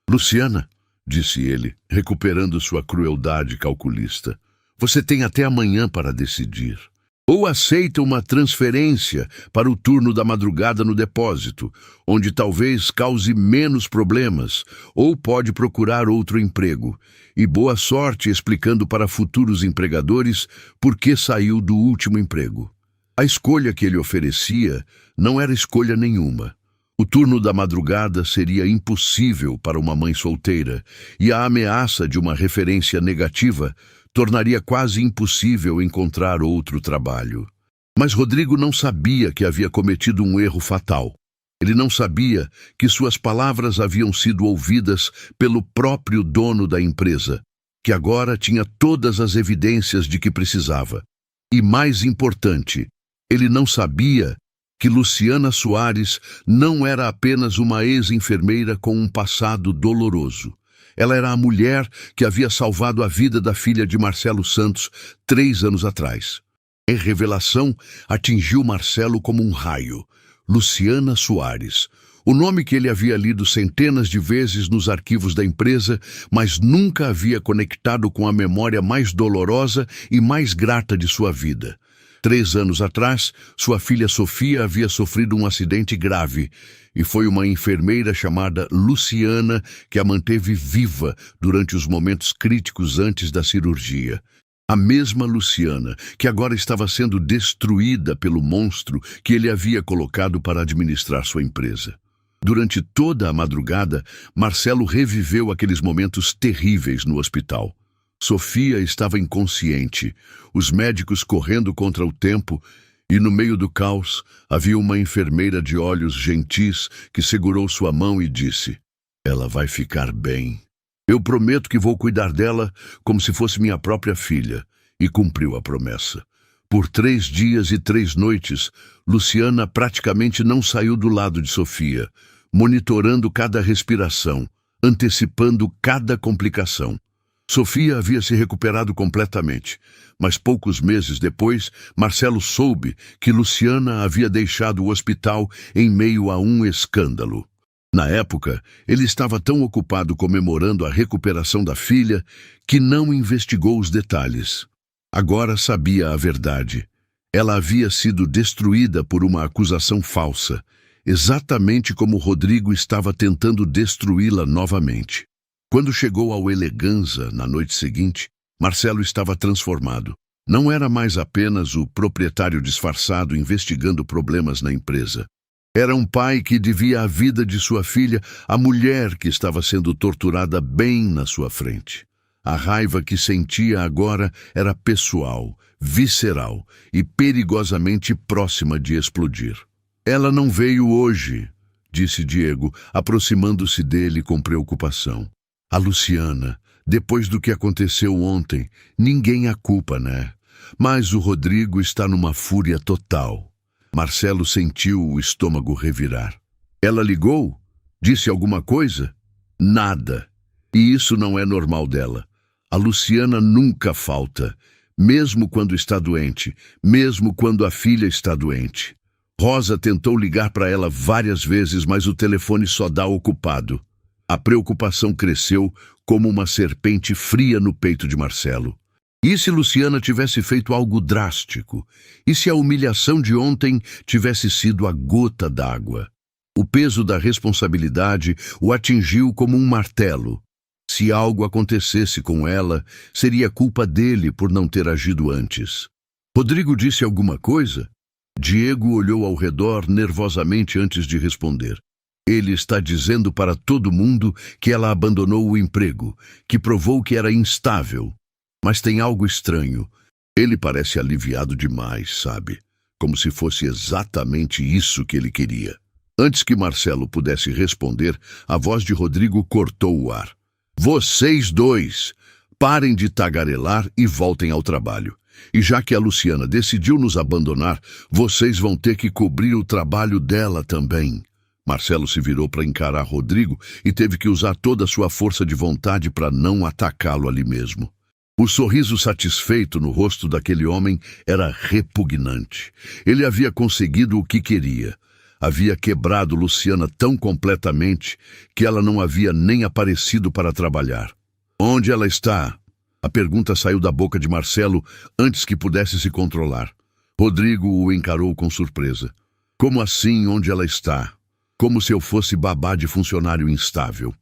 "Luciana", disse ele, recuperando sua crueldade calculista, "você tem até amanhã para decidir. Ou aceita uma transferência para o turno da madrugada no depósito, onde talvez cause menos problemas, ou pode procurar outro emprego. E boa sorte explicando para futuros empregadores por que saiu do último emprego." A escolha que ele oferecia não era escolha nenhuma. O turno da madrugada seria impossível para uma mãe solteira, e a ameaça de uma referência negativa tornaria quase impossível encontrar outro trabalho. Mas Rodrigo não sabia que havia cometido um erro fatal. Ele não sabia que suas palavras haviam sido ouvidas pelo próprio dono da empresa, que agora tinha todas as evidências de que precisava. E mais importante, ele não sabia que Luciana Soares não era apenas uma ex-enfermeira com um passado doloroso. Ela era a mulher que havia salvado a vida da filha de Marcelo Santos 3 anos atrás. A revelação atingiu Marcelo como um raio. Luciana Soares. O nome que ele havia lido centenas de vezes nos arquivos da empresa, mas nunca havia conectado com a memória mais dolorosa e mais grata de sua vida. 3 anos atrás, sua filha Sofia havia sofrido um acidente grave e foi uma enfermeira chamada Luciana que a manteve viva durante os momentos críticos antes da cirurgia. A mesma Luciana que agora estava sendo destruída pelo monstro que ele havia colocado para administrar sua empresa. Durante toda a madrugada, Marcelo reviveu aqueles momentos terríveis no hospital. Sofia estava inconsciente, os médicos correndo contra o tempo, e no meio do caos havia uma enfermeira de olhos gentis que segurou sua mão e disse: "Ela vai ficar bem. Eu prometo que vou cuidar dela como se fosse minha própria filha", e cumpriu a promessa. Por 3 dias e 3 noites, Luciana praticamente não saiu do lado de Sofia, monitorando cada respiração, antecipando cada complicação. Sofia havia se recuperado completamente, mas poucos meses depois, Marcelo soube que Luciana havia deixado o hospital em meio a um escândalo. Na época, ele estava tão ocupado comemorando a recuperação da filha que não investigou os detalhes. Agora sabia a verdade. Ela havia sido destruída por uma acusação falsa, exatamente como Rodrigo estava tentando destruí-la novamente. Quando chegou ao Eleganza na noite seguinte, Marcelo estava transformado. Não era mais apenas o proprietário disfarçado investigando problemas na empresa. Era um pai que devia a vida de sua filha à mulher que estava sendo torturada bem na sua frente. A raiva que sentia agora era pessoal, visceral e perigosamente próxima de explodir. "Ela não veio hoje", disse Diego, aproximando-se dele com preocupação. "A Luciana, depois do que aconteceu ontem, ninguém a culpa, né? Mas o Rodrigo está numa fúria total." Marcelo sentiu o estômago revirar. "Ela ligou? Disse alguma coisa?" "Nada. E isso não é normal dela. A Luciana nunca falta, mesmo quando está doente, mesmo quando a filha está doente. Rosa tentou ligar para ela várias vezes, mas o telefone só dá ocupado." A preocupação cresceu como uma serpente fria no peito de Marcelo. E se Luciana tivesse feito algo drástico? E se a humilhação de ontem tivesse sido a gota d'água? O peso da responsabilidade o atingiu como um martelo. Se algo acontecesse com ela, seria culpa dele por não ter agido antes. Rodrigo disse alguma coisa? Diego olhou ao redor nervosamente antes de responder. "Ele está dizendo para todo mundo que ela abandonou o emprego, que provou que era instável. Mas tem algo estranho. Ele parece aliviado demais, sabe? Como se fosse exatamente isso que ele queria." Antes que Marcelo pudesse responder, a voz de Rodrigo cortou o ar. "Vocês dois, parem de tagarelar e voltem ao trabalho. E já que a Luciana decidiu nos abandonar, vocês vão ter que cobrir o trabalho dela também." Marcelo se virou para encarar Rodrigo e teve que usar toda a sua força de vontade para não atacá-lo ali mesmo. O sorriso satisfeito no rosto daquele homem era repugnante. Ele havia conseguido o que queria. Havia quebrado Luciana tão completamente que ela não havia nem aparecido para trabalhar. "Onde ela está?" A pergunta saiu da boca de Marcelo antes que pudesse se controlar. Rodrigo o encarou com surpresa. "Como assim, onde ela está?" Como se eu fosse babá de funcionário instável.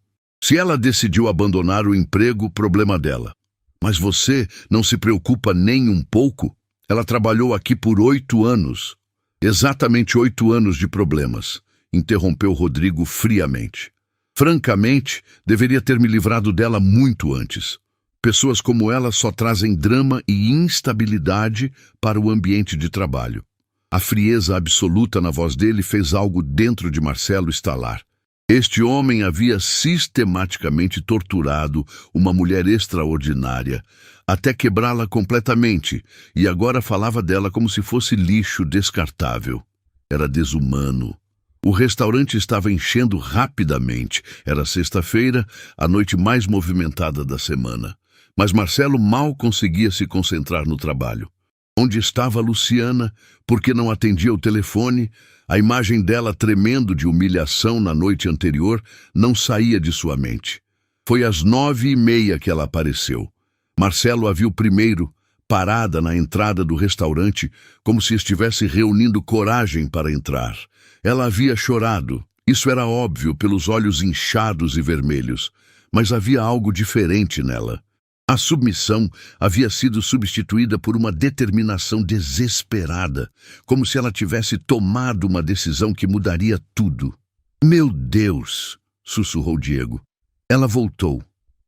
"Se ela decidiu abandonar o emprego, problema dela. Mas você não se preocupa nem um pouco? Ela trabalhou aqui por 8 anos. Exatamente 8 anos de problemas", interrompeu Rodrigo friamente. "Francamente, deveria ter me livrado dela muito antes. Pessoas como ela só trazem drama e instabilidade para o ambiente de trabalho." A frieza absoluta na voz dele fez algo dentro de Marcelo estalar. Este homem havia sistematicamente torturado uma mulher extraordinária, até quebrá-la completamente, e agora falava dela como se fosse lixo descartável. Era desumano. O restaurante estava enchendo rapidamente. Era sexta-feira, a noite mais movimentada da semana. Mas Marcelo mal conseguia se concentrar no trabalho. Onde estava Luciana? Por que não atendia o telefone? A imagem dela tremendo de humilhação na noite anterior não saía de sua mente. Foi às 9h30 que ela apareceu. Marcelo a viu primeiro, parada na entrada do restaurante, como se estivesse reunindo coragem para entrar. Ela havia chorado. Isso era óbvio pelos olhos inchados e vermelhos. Mas havia algo diferente nela. A submissão havia sido substituída por uma determinação desesperada, como se ela tivesse tomado uma decisão que mudaria tudo. "Meu Deus!" sussurrou Diego. Ela voltou.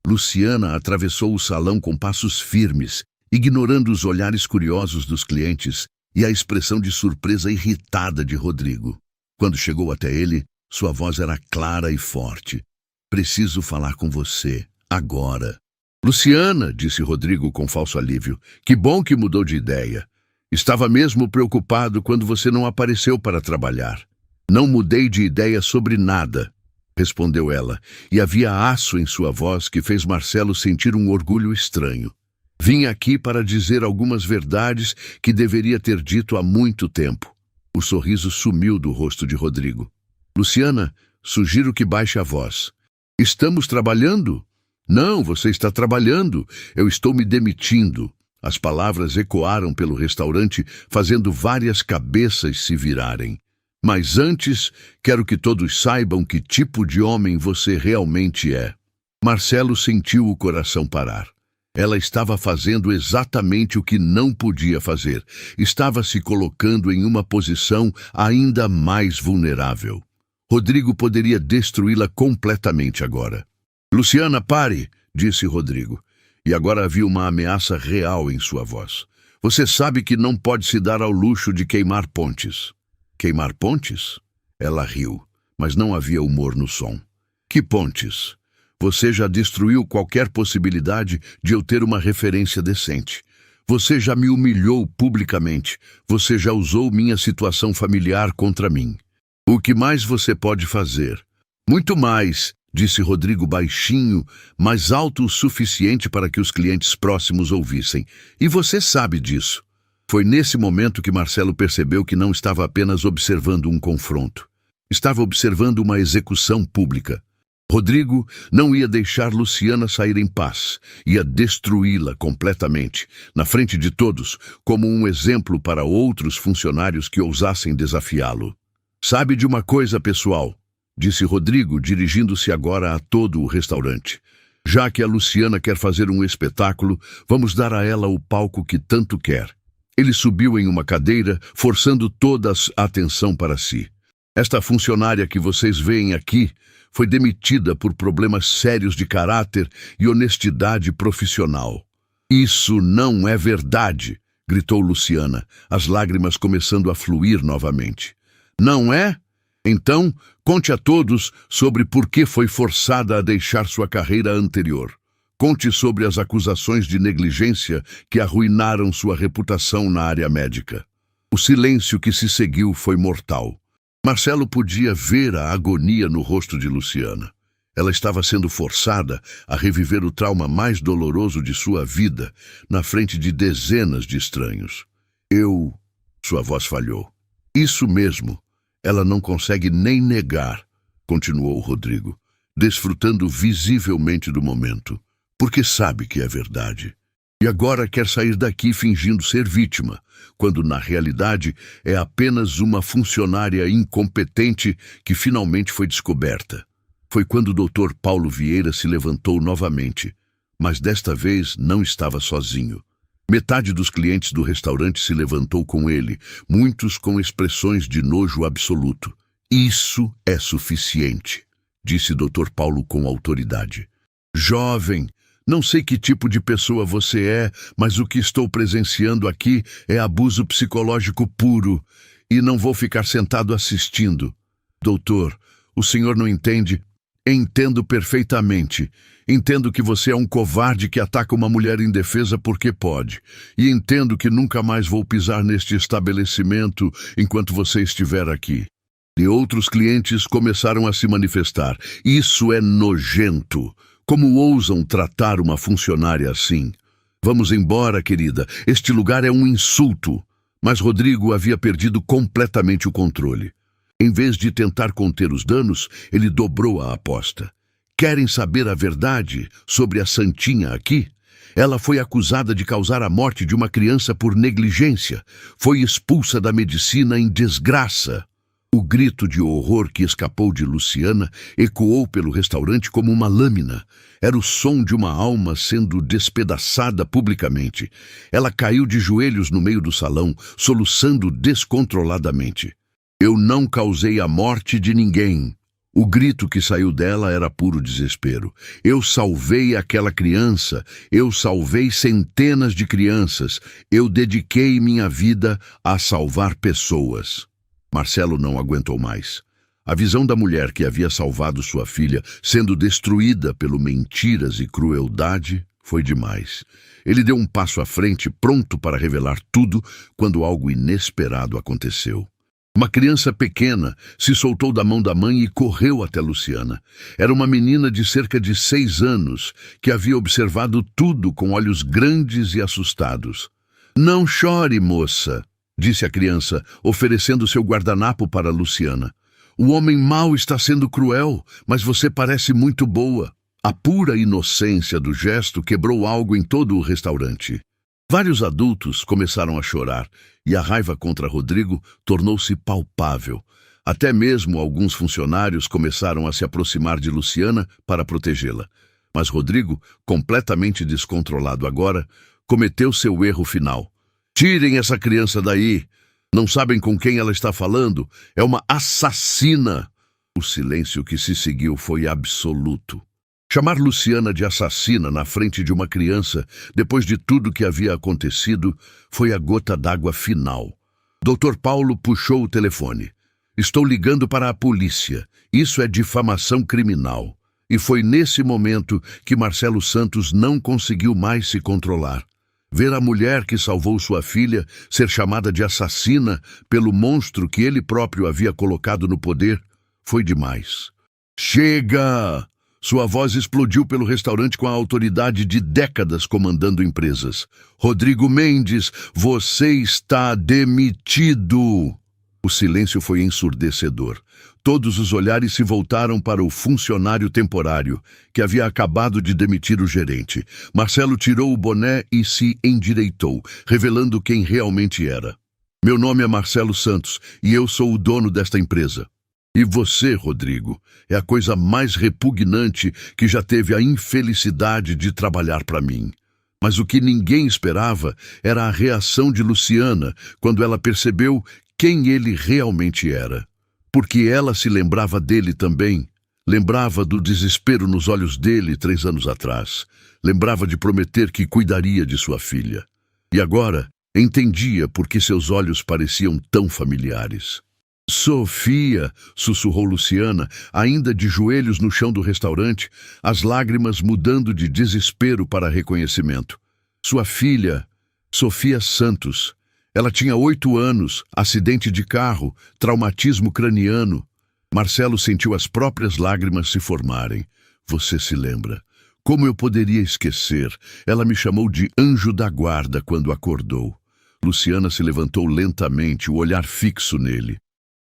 Luciana atravessou o salão com passos firmes, ignorando os olhares curiosos dos clientes e a expressão de surpresa irritada de Rodrigo. Quando chegou até ele, sua voz era clara e forte. "Preciso falar com você, agora." "Luciana", disse Rodrigo com falso alívio, "que bom que mudou de ideia. Estava mesmo preocupado quando você não apareceu para trabalhar." "Não mudei de ideia sobre nada", respondeu ela, e havia aço em sua voz que fez Marcelo sentir um orgulho estranho. "Vim aqui para dizer algumas verdades que deveria ter dito há muito tempo." O sorriso sumiu do rosto de Rodrigo. "Luciana, sugiro que baixe a voz." "Estamos trabalhando?" "Não, você está trabalhando. Eu estou me demitindo." As palavras ecoaram pelo restaurante, fazendo várias cabeças se virarem. "Mas antes, quero que todos saibam que tipo de homem você realmente é." Marcelo sentiu o coração parar. Ela estava fazendo exatamente o que não podia fazer. Estava se colocando em uma posição ainda mais vulnerável. Rodrigo poderia destruí-la completamente agora. "Luciana, pare", disse Rodrigo. E agora havia uma ameaça real em sua voz. "Você sabe que não pode se dar ao luxo de queimar pontes." "Queimar pontes?" Ela riu, mas não havia humor no som. "Que pontes? Você já destruiu qualquer possibilidade de eu ter uma referência decente. Você já me humilhou publicamente. Você já usou minha situação familiar contra mim. O que mais você pode fazer?" "Muito mais", disse Rodrigo baixinho, mas alto o suficiente para que os clientes próximos ouvissem. "E você sabe disso." Foi nesse momento que Marcelo percebeu que não estava apenas observando um confronto. Estava observando uma execução pública. Rodrigo não ia deixar Luciana sair em paz. Ia destruí-la completamente, na frente de todos, como um exemplo para outros funcionários que ousassem desafiá-lo. "Sabe de uma coisa, pessoal?", disse Rodrigo, dirigindo-se agora a todo o restaurante. "Já que a Luciana quer fazer um espetáculo, vamos dar a ela o palco que tanto quer." Ele subiu em uma cadeira, forçando toda a atenção para si. "Esta funcionária que vocês veem aqui foi demitida por problemas sérios de caráter e honestidade profissional." "Isso não é verdade", gritou Luciana, as lágrimas começando a fluir novamente. "Não é? Então, conte a todos sobre por que foi forçada a deixar sua carreira anterior. Conte sobre as acusações de negligência que arruinaram sua reputação na área médica." O silêncio que se seguiu foi mortal. Marcelo podia ver a agonia no rosto de Luciana. Ela estava sendo forçada a reviver o trauma mais doloroso de sua vida na frente de dezenas de estranhos. Sua voz falhou. "Isso mesmo. Ela não consegue nem negar", continuou Rodrigo, desfrutando visivelmente do momento, "porque sabe que é verdade. E agora quer sair daqui fingindo ser vítima, quando na realidade é apenas uma funcionária incompetente que finalmente foi descoberta." Foi quando o Dr. Paulo Vieira se levantou novamente, mas desta vez não estava sozinho. Metade dos clientes do restaurante se levantou com ele, muitos com expressões de nojo absoluto. "Isso é suficiente", disse Dr. Paulo com autoridade. "Jovem, não sei que tipo de pessoa você é, mas o que estou presenciando aqui é abuso psicológico puro, e não vou ficar sentado assistindo." "Doutor, o senhor não entende?" "Entendo perfeitamente. Entendo que você é um covarde que ataca uma mulher indefesa porque pode. E entendo que nunca mais vou pisar neste estabelecimento enquanto você estiver aqui." E outros clientes começaram a se manifestar. Isso é nojento. Como ousam tratar uma funcionária assim? Vamos embora, querida. Este lugar é um insulto. Mas Rodrigo havia perdido completamente o controle. Em vez de tentar conter os danos, ele dobrou a aposta. Querem saber a verdade sobre a santinha aqui? Ela foi acusada de causar a morte de uma criança por negligência. Foi expulsa da medicina em desgraça. O grito de horror que escapou de Luciana ecoou pelo restaurante como uma lâmina. Era o som de uma alma sendo despedaçada publicamente. Ela caiu de joelhos no meio do salão, soluçando descontroladamente. Eu não causei a morte de ninguém. O grito que saiu dela era puro desespero. Eu salvei aquela criança. Eu salvei centenas de crianças. Eu dediquei minha vida a salvar pessoas. Marcelo não aguentou mais. A visão da mulher que havia salvado sua filha, sendo destruída pelo mentiras e crueldade, foi demais. Ele deu um passo à frente, pronto para revelar tudo, quando algo inesperado aconteceu. Uma criança pequena se soltou da mão da mãe e correu até Luciana. Era uma menina de cerca de 6 anos, que havia observado tudo com olhos grandes e assustados. "Não chore, moça", disse a criança, oferecendo seu guardanapo para Luciana. "O homem mau está sendo cruel, mas você parece muito boa." A pura inocência do gesto quebrou algo em todo o restaurante. Vários adultos começaram a chorar, e a raiva contra Rodrigo tornou-se palpável. Até mesmo alguns funcionários começaram a se aproximar de Luciana para protegê-la. Mas Rodrigo, completamente descontrolado agora, cometeu seu erro final. "Tirem essa criança daí! Não sabem com quem ela está falando? É uma assassina!" O silêncio que se seguiu foi absoluto. Chamar Luciana de assassina na frente de uma criança, depois de tudo que havia acontecido, foi a gota d'água final. Dr. Paulo puxou o telefone. "Estou ligando para a polícia. Isso é difamação criminal." E foi nesse momento que Marcelo Santos não conseguiu mais se controlar. Ver a mulher que salvou sua filha ser chamada de assassina pelo monstro que ele próprio havia colocado no poder foi demais. "Chega!" Sua voz explodiu pelo restaurante com a autoridade de décadas comandando empresas. "Rodrigo Mendes, você está demitido!" O silêncio foi ensurdecedor. Todos os olhares se voltaram para o funcionário temporário, que havia acabado de demitir o gerente. Marcelo tirou o boné e se endireitou, revelando quem realmente era. "Meu nome é Marcelo Santos e eu sou o dono desta empresa. E você, Rodrigo, é a coisa mais repugnante que já teve a infelicidade de trabalhar para mim." Mas o que ninguém esperava era a reação de Luciana quando ela percebeu quem ele realmente era. Porque ela se lembrava dele também. Lembrava do desespero nos olhos dele 3 anos atrás. Lembrava de prometer que cuidaria de sua filha. E agora entendia por que seus olhos pareciam tão familiares. "Sofia", sussurrou Luciana, ainda de joelhos no chão do restaurante, as lágrimas mudando de desespero para reconhecimento. "Sua filha, Sofia Santos. Ela tinha 8 anos, acidente de carro, traumatismo craniano." Marcelo sentiu as próprias lágrimas se formarem. "Você se lembra? Como eu poderia esquecer? Ela me chamou de anjo da guarda quando acordou." Luciana se levantou lentamente, o olhar fixo nele.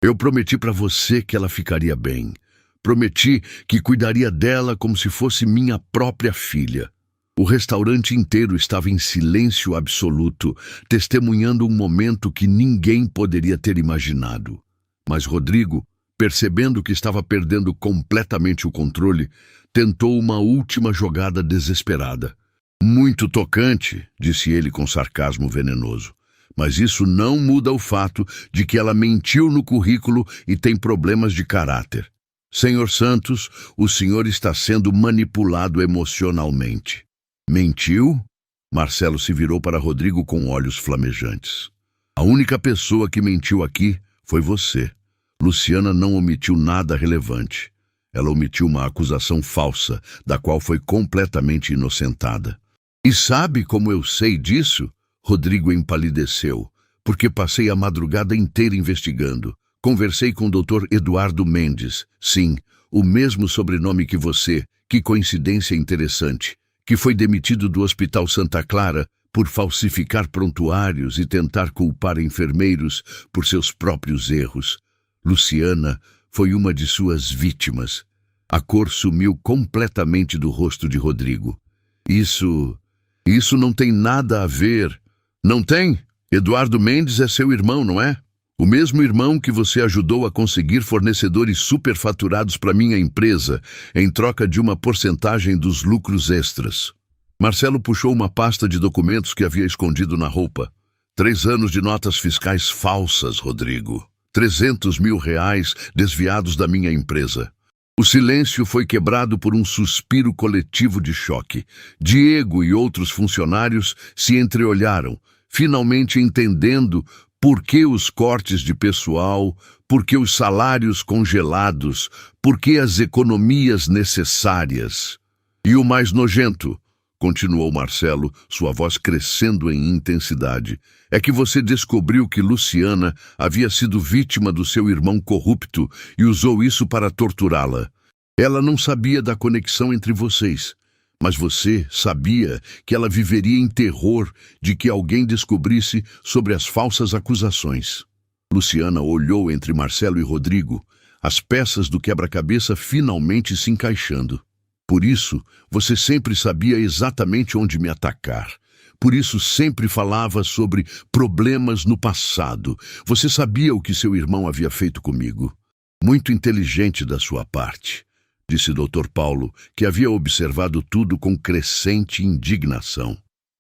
"Eu prometi para você que ela ficaria bem. Prometi que cuidaria dela como se fosse minha própria filha." O restaurante inteiro estava em silêncio absoluto, testemunhando um momento que ninguém poderia ter imaginado. Mas Rodrigo, percebendo que estava perdendo completamente o controle, tentou uma última jogada desesperada. "Muito tocante", disse ele com sarcasmo venenoso. "Mas isso não muda o fato de que ela mentiu no currículo e tem problemas de caráter. Senhor Santos, o senhor está sendo manipulado emocionalmente." "Mentiu?" Marcelo se virou para Rodrigo com olhos flamejantes. "A única pessoa que mentiu aqui foi você. Luciana não omitiu nada relevante. Ela omitiu uma acusação falsa, da qual foi completamente inocentada." "E sabe como eu sei disso?" Rodrigo empalideceu. "Porque passei a madrugada inteira investigando. Conversei com o Dr. Eduardo Mendes. Sim, o mesmo sobrenome que você. Que coincidência interessante. Que foi demitido do Hospital Santa Clara por falsificar prontuários e tentar culpar enfermeiros por seus próprios erros. Luciana foi uma de suas vítimas. A cor sumiu completamente do rosto de Rodrigo. Isso não tem nada a ver. Não tem? Eduardo Mendes é seu irmão, não é? O mesmo irmão que você ajudou a conseguir fornecedores superfaturados para minha empresa, em troca de uma porcentagem dos lucros extras. Marcelo puxou uma pasta de documentos que havia escondido na roupa. 3 anos de notas fiscais falsas, Rodrigo. 300 mil reais desviados da minha empresa. O silêncio foi quebrado por um suspiro coletivo de choque. Diego e outros funcionários se entreolharam, finalmente entendendo por que os cortes de pessoal, por que os salários congelados, por que as economias necessárias. E o mais nojento, continuou Marcelo, sua voz crescendo em intensidade, é que você descobriu que Luciana havia sido vítima do seu irmão corrupto e usou isso para torturá-la. Ela não sabia da conexão entre vocês, mas você sabia que ela viveria em terror de que alguém descobrisse sobre as falsas acusações. Luciana olhou entre Marcelo e Rodrigo, as peças do quebra-cabeça finalmente se encaixando. Por isso, você sempre sabia exatamente onde me atacar. Por isso sempre falava sobre problemas no passado. Você sabia o que seu irmão havia feito comigo. Muito inteligente da sua parte, disse Dr. Paulo, que havia observado tudo com crescente indignação.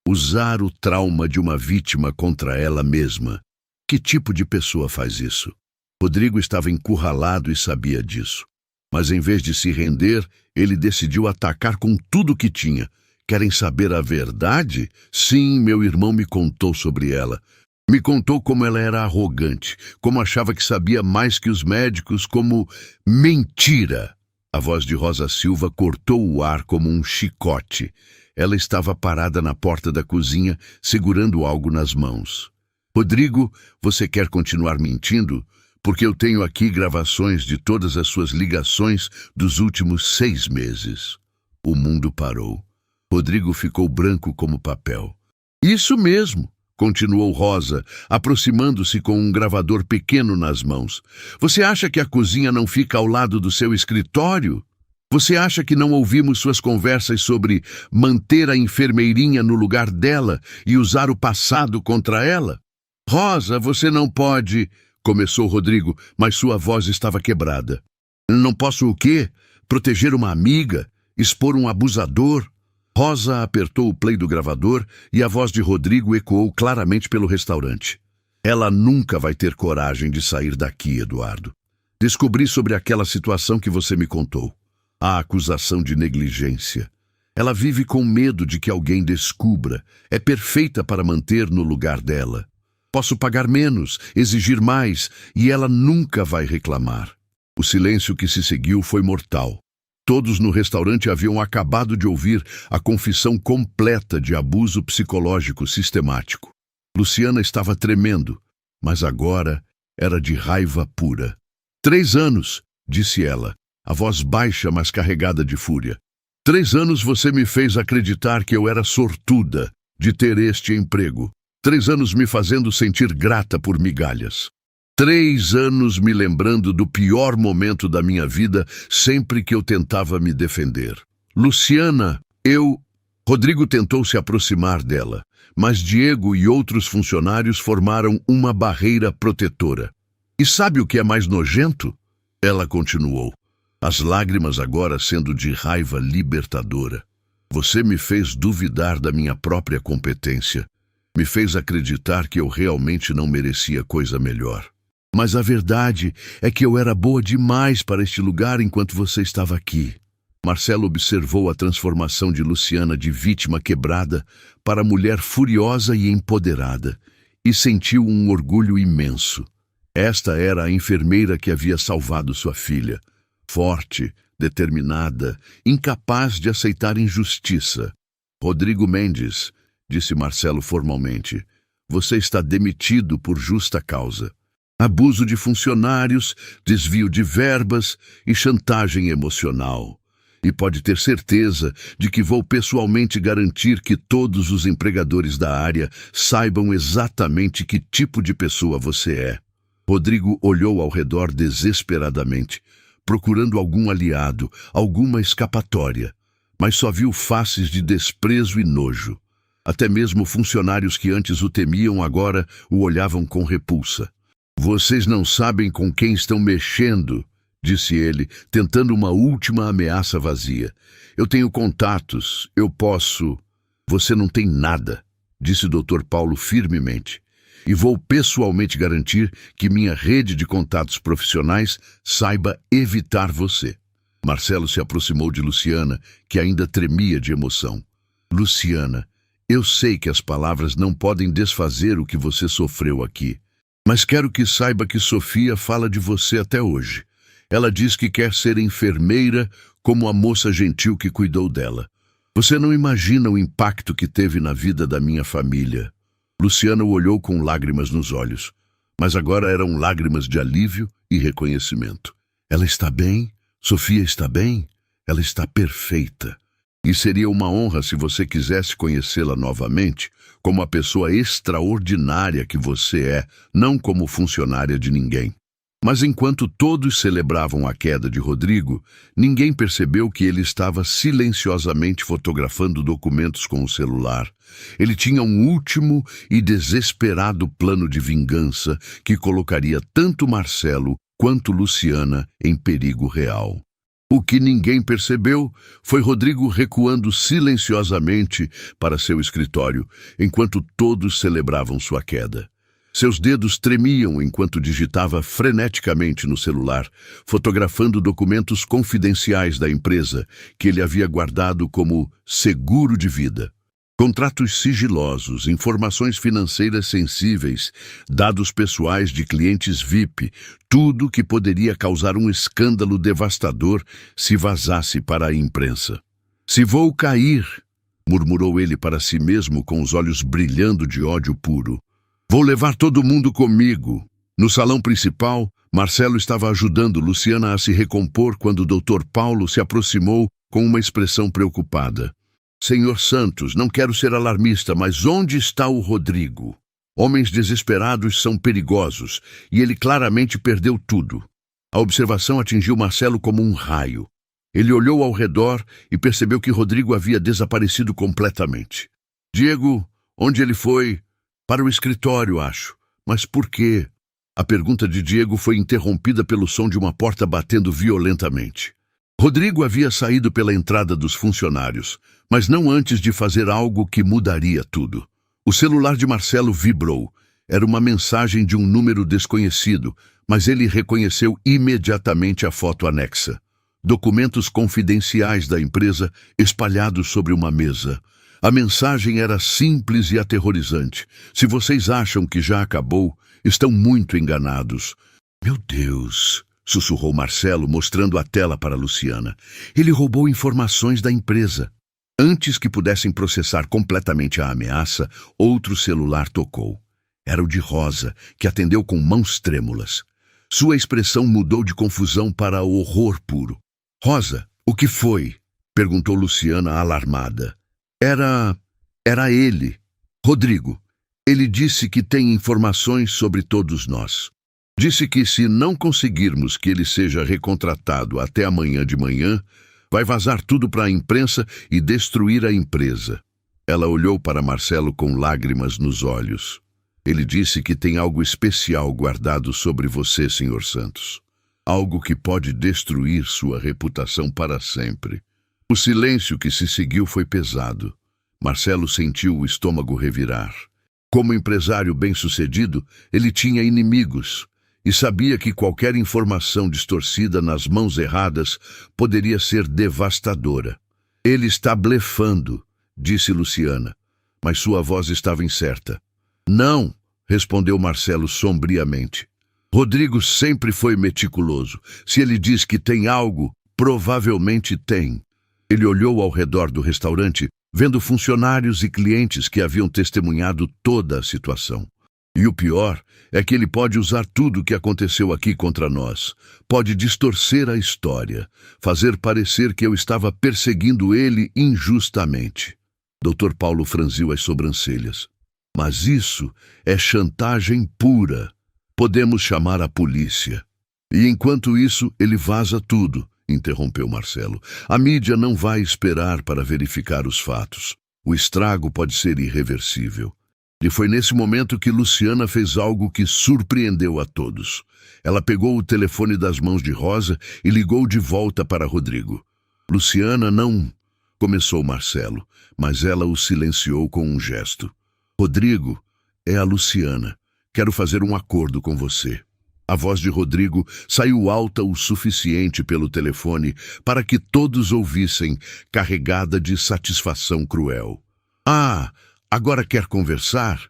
Usar o trauma de uma vítima contra ela mesma. Que tipo de pessoa faz isso? Rodrigo estava encurralado e sabia disso. Mas em vez de se render, ele decidiu atacar com tudo o que tinha. Querem saber a verdade? Sim, meu irmão me contou sobre ela. Me contou como ela era arrogante, como achava que sabia mais que os médicos, como... Mentira! A voz de Rosa Silva cortou o ar como um chicote. Ela estava parada na porta da cozinha, segurando algo nas mãos. Rodrigo, você quer continuar mentindo? Porque eu tenho aqui gravações de todas as suas ligações dos últimos 6 meses. O mundo parou. Rodrigo ficou branco como papel. Isso mesmo, continuou Rosa, aproximando-se com um gravador pequeno nas mãos. Você acha que a cozinha não fica ao lado do seu escritório? Você acha que não ouvimos suas conversas sobre manter a enfermeirinha no lugar dela e usar o passado contra ela? Rosa, você não pode... Começou Rodrigo, mas sua voz estava quebrada. Não posso o quê? Proteger uma amiga? Expor um abusador? Rosa apertou o play do gravador e a voz de Rodrigo ecoou claramente pelo restaurante. Ela nunca vai ter coragem de sair daqui, Eduardo. Descobri sobre aquela situação que você me contou. A acusação de negligência. Ela vive com medo de que alguém descubra. É perfeita para manter no lugar dela. Posso pagar menos, exigir mais, e ela nunca vai reclamar. O silêncio que se seguiu foi mortal. Todos no restaurante haviam acabado de ouvir a confissão completa de abuso psicológico sistemático. Luciana estava tremendo, mas agora era de raiva pura. 3 anos, disse ela, a voz baixa, mas carregada de fúria. 3 anos você me fez acreditar que eu era sortuda de ter este emprego. 3 anos me fazendo sentir grata por migalhas. 3 anos me lembrando do pior momento da minha vida sempre que eu tentava me defender. Luciana, Rodrigo tentou se aproximar dela, mas Diego e outros funcionários formaram uma barreira protetora. E sabe o que é mais nojento? Ela continuou, as lágrimas agora sendo de raiva libertadora. Você me fez duvidar da minha própria competência. Me fez acreditar que eu realmente não merecia coisa melhor. Mas a verdade é que eu era boa demais para este lugar enquanto você estava aqui. Marcelo observou a transformação de Luciana de vítima quebrada para mulher furiosa e empoderada, e sentiu um orgulho imenso. Esta era a enfermeira que havia salvado sua filha. Forte, determinada, incapaz de aceitar injustiça. Rodrigo Mendes, disse Marcelo formalmente, você está demitido por justa causa. Abuso de funcionários, desvio de verbas e chantagem emocional. E pode ter certeza de que vou pessoalmente garantir que todos os empregadores da área saibam exatamente que tipo de pessoa você é. Rodrigo olhou ao redor desesperadamente, procurando algum aliado, alguma escapatória, mas só viu faces de desprezo e nojo. Até mesmo funcionários que antes o temiam agora o olhavam com repulsa. Vocês não sabem com quem estão mexendo, disse ele, tentando uma última ameaça vazia. Eu tenho contatos, eu posso... Você não tem nada, disse o Dr. Paulo firmemente. E vou pessoalmente garantir que minha rede de contatos profissionais saiba evitar você. Marcelo se aproximou de Luciana, que ainda tremia de emoção. Luciana, eu sei que as palavras não podem desfazer o que você sofreu aqui. Mas quero que saiba que Sofia fala de você até hoje. Ela diz que quer ser enfermeira como a moça gentil que cuidou dela. Você não imagina o impacto que teve na vida da minha família. Luciana o olhou com lágrimas nos olhos, mas agora eram lágrimas de alívio e reconhecimento. Ela está bem? Sofia está bem? Ela está perfeita. E seria uma honra se você quisesse conhecê-la novamente, como a pessoa extraordinária que você é, não como funcionária de ninguém. Mas enquanto todos celebravam a queda de Rodrigo, ninguém percebeu que ele estava silenciosamente fotografando documentos com o celular. Ele tinha um último e desesperado plano de vingança que colocaria tanto Marcelo quanto Luciana em perigo real. O que ninguém percebeu foi Rodrigo recuando silenciosamente para seu escritório, enquanto todos celebravam sua queda. Seus dedos tremiam enquanto digitava freneticamente no celular, fotografando documentos confidenciais da empresa que ele havia guardado como seguro de vida. Contratos sigilosos, informações financeiras sensíveis, dados pessoais de clientes VIP, tudo que poderia causar um escândalo devastador se vazasse para a imprensa. Se vou cair, murmurou ele para si mesmo com os olhos brilhando de ódio puro. Vou levar todo mundo comigo. No salão principal, Marcelo estava ajudando Luciana a se recompor quando o Dr. Paulo se aproximou com uma expressão preocupada. Senhor Santos, não quero ser alarmista, mas onde está o Rodrigo? Homens desesperados são perigosos, e ele claramente perdeu tudo. A observação atingiu Marcelo como um raio. Ele olhou ao redor e percebeu que Rodrigo havia desaparecido completamente. Diego, onde ele foi? Para o escritório, acho. Mas por quê? A pergunta de Diego foi interrompida pelo som de uma porta batendo violentamente. Rodrigo havia saído pela entrada dos funcionários, mas não antes de fazer algo que mudaria tudo. O celular de Marcelo vibrou. Era uma mensagem de um número desconhecido, mas ele reconheceu imediatamente a foto anexa. Documentos confidenciais da empresa espalhados sobre uma mesa. A mensagem era simples e aterrorizante. Se vocês acham que já acabou, estão muito enganados. Meu Deus! Sussurrou Marcelo, mostrando a tela para Luciana. Ele roubou informações da empresa. Antes que pudessem processar completamente a ameaça, outro celular tocou. Era o de Rosa, que atendeu com mãos trêmulas. Sua expressão mudou de confusão para horror puro. Rosa, o que foi? Perguntou Luciana, alarmada. Era ele. Rodrigo. Ele disse que tem informações sobre todos nós. Disse que se não conseguirmos que ele seja recontratado até amanhã de manhã, vai vazar tudo para a imprensa e destruir a empresa. Ela olhou para Marcelo com lágrimas nos olhos. Ele disse que tem algo especial guardado sobre você, Sr. Santos. Algo que pode destruir sua reputação para sempre. O silêncio que se seguiu foi pesado. Marcelo sentiu o estômago revirar. Como empresário bem-sucedido, ele tinha inimigos. E sabia que qualquer informação distorcida nas mãos erradas poderia ser devastadora. Ele está blefando, disse Luciana, mas sua voz estava incerta. Não, respondeu Marcelo sombriamente. Rodrigo sempre foi meticuloso. Se ele diz que tem algo, provavelmente tem. Ele olhou ao redor do restaurante, vendo funcionários e clientes que haviam testemunhado toda a situação. E o pior é que ele pode usar tudo o que aconteceu aqui contra nós. Pode distorcer a história, fazer parecer que eu estava perseguindo ele injustamente. Dr. Paulo franziu as sobrancelhas. Mas isso é chantagem pura. Podemos chamar a polícia. E enquanto isso, ele vaza tudo, interrompeu Marcelo. A mídia não vai esperar para verificar os fatos. O estrago pode ser irreversível. E foi nesse momento que Luciana fez algo que surpreendeu a todos. Ela pegou o telefone das mãos de Rosa e ligou de volta para Rodrigo. Luciana não... começou Marcelo, mas ela o silenciou com um gesto. Rodrigo, é a Luciana. Quero fazer um acordo com você. A voz de Rodrigo saiu alta o suficiente pelo telefone para que todos ouvissem, carregada de satisfação cruel. Ah, agora quer conversar?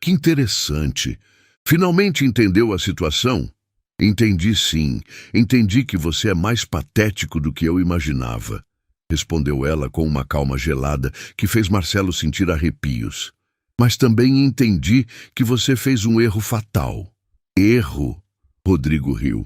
Que interessante. Finalmente entendeu a situação? Entendi sim. Entendi que você é mais patético do que eu imaginava. Respondeu ela com uma calma gelada que fez Marcelo sentir arrepios. Mas também entendi que você fez um erro fatal. Erro? Rodrigo riu.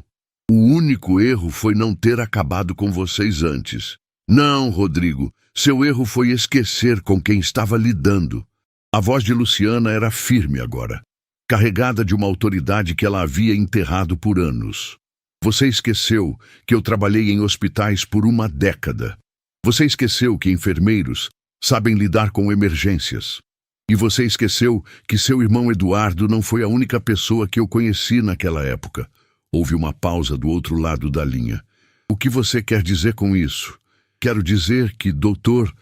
O único erro foi não ter acabado com vocês antes. Não, Rodrigo, seu erro foi esquecer com quem estava lidando. A voz de Luciana era firme agora, carregada de uma autoridade que ela havia enterrado por anos. Você esqueceu que eu trabalhei em hospitais por uma década. Você esqueceu que enfermeiros sabem lidar com emergências. E você esqueceu que seu irmão Eduardo não foi a única pessoa que eu conheci naquela época. Houve uma pausa do outro lado da linha. O que você quer dizer com isso? Quero dizer que Dr.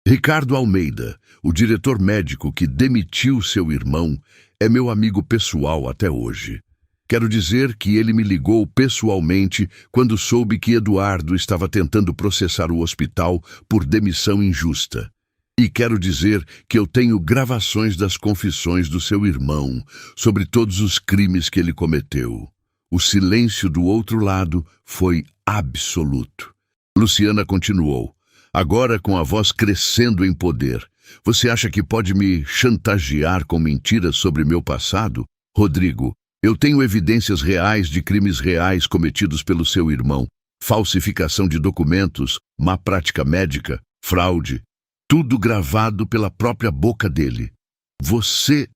Ricardo Almeida, o diretor médico que demitiu seu irmão, é meu amigo pessoal até hoje. Quero dizer que ele me ligou pessoalmente quando soube que Eduardo estava tentando processar o hospital por demissão injusta. E quero dizer que eu tenho gravações das confissões do seu irmão sobre todos os crimes que ele cometeu. O silêncio do outro lado foi absoluto. Luciana continuou, agora com a voz crescendo em poder. Você acha que pode me chantagear com mentiras sobre meu passado? Rodrigo, eu tenho evidências reais de crimes reais cometidos pelo seu irmão. Falsificação de documentos, má prática médica, fraude. Tudo gravado pela própria boca dele. Você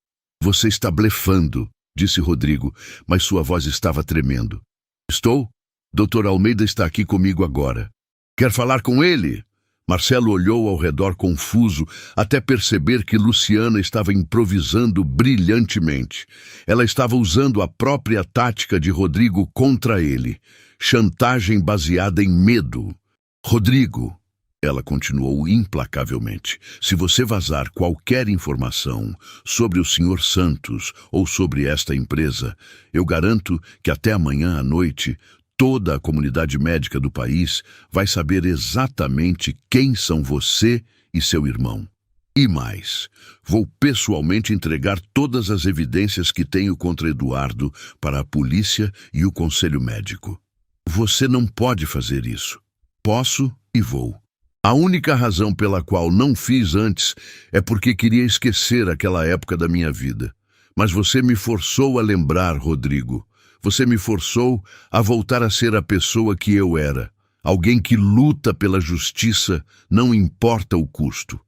está blefando, disse Rodrigo, mas sua voz estava tremendo. Estou? Dr. Almeida está aqui comigo agora. Quer falar com ele? Marcelo olhou ao redor confuso até perceber que Luciana estava improvisando brilhantemente. Ela estava usando a própria tática de Rodrigo contra ele. Chantagem baseada em medo. Rodrigo, ela continuou implacavelmente, se você vazar qualquer informação sobre o Sr. Santos ou sobre esta empresa, eu garanto que até amanhã à noite toda a comunidade médica do país vai saber exatamente quem são você e seu irmão. E mais, vou pessoalmente entregar todas as evidências que tenho contra Eduardo para a polícia e o conselho médico. Você não pode fazer isso. Posso e vou. A única razão pela qual não fiz antes é porque queria esquecer aquela época da minha vida. Mas você me forçou a lembrar, Rodrigo. Você me forçou a voltar a ser a pessoa que eu era. Alguém que luta pela justiça, não importa o custo.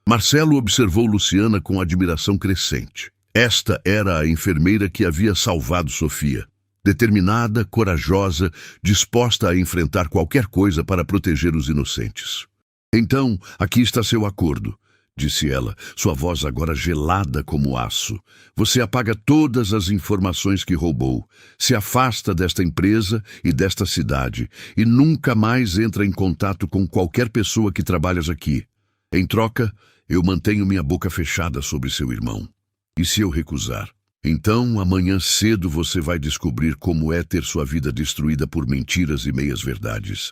Marcelo observou Luciana com admiração crescente. Esta era a enfermeira que havia salvado Sofia. Determinada, corajosa, disposta a enfrentar qualquer coisa para proteger os inocentes. Então, aqui está seu acordo, disse ela, sua voz agora gelada como aço. Você apaga todas as informações que roubou, se afasta desta empresa e desta cidade e nunca mais entra em contato com qualquer pessoa que trabalhas aqui. Em troca, eu mantenho minha boca fechada sobre seu irmão. E se eu recusar? Então, amanhã cedo você vai descobrir como é ter sua vida destruída por mentiras e meias-verdades.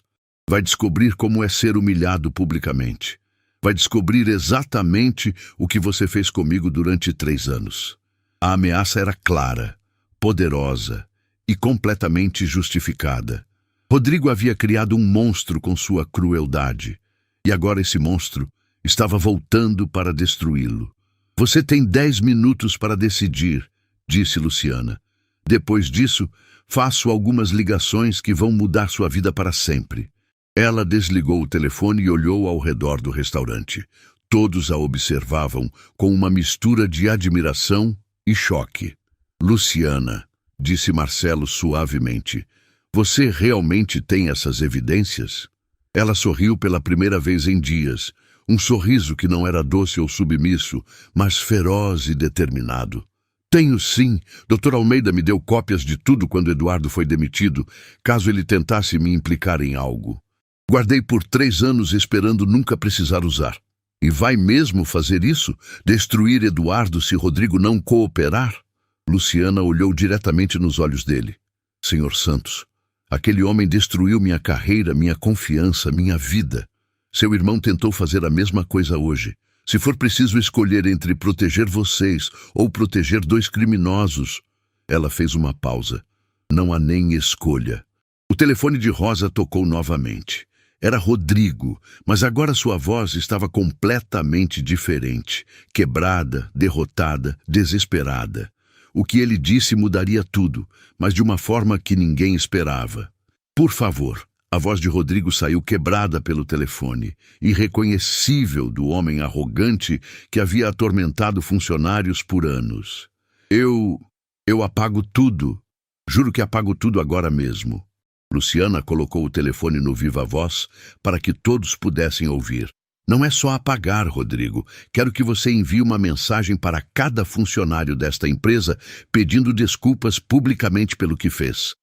Vai descobrir como é ser humilhado publicamente. Vai descobrir exatamente o que você fez comigo durante 3 anos. A ameaça era clara, poderosa e completamente justificada. Rodrigo havia criado um monstro com sua crueldade. E agora esse monstro estava voltando para destruí-lo. Você tem 10 minutos para decidir, disse Luciana. Depois disso, faço algumas ligações que vão mudar sua vida para sempre. Ela desligou o telefone e olhou ao redor do restaurante. Todos a observavam com uma mistura de admiração e choque. Luciana, disse Marcelo suavemente, você realmente tem essas evidências? Ela sorriu pela primeira vez em dias, um sorriso que não era doce ou submisso, mas feroz e determinado. Tenho sim. Dr. Almeida me deu cópias de tudo quando Eduardo foi demitido, caso ele tentasse me implicar em algo. Guardei por 3 anos esperando nunca precisar usar. E vai mesmo fazer isso? Destruir Eduardo se Rodrigo não cooperar? Luciana olhou diretamente nos olhos dele. Senhor Santos, aquele homem destruiu minha carreira, minha confiança, minha vida. Seu irmão tentou fazer a mesma coisa hoje. Se for preciso escolher entre proteger vocês ou proteger 2 criminosos... Ela fez uma pausa. Não há nem escolha. O telefone de Rosa tocou novamente. Era Rodrigo, mas agora sua voz estava completamente diferente. Quebrada, derrotada, desesperada. O que ele disse mudaria tudo, mas de uma forma que ninguém esperava. Por favor. A voz de Rodrigo saiu quebrada pelo telefone, irreconhecível do homem arrogante que havia atormentado funcionários por anos. Eu apago tudo. Juro que apago tudo agora mesmo. Luciana colocou o telefone no viva-voz para que todos pudessem ouvir. Não é só apagar, Rodrigo. Quero que você envie uma mensagem para cada funcionário desta empresa pedindo desculpas publicamente pelo que fez.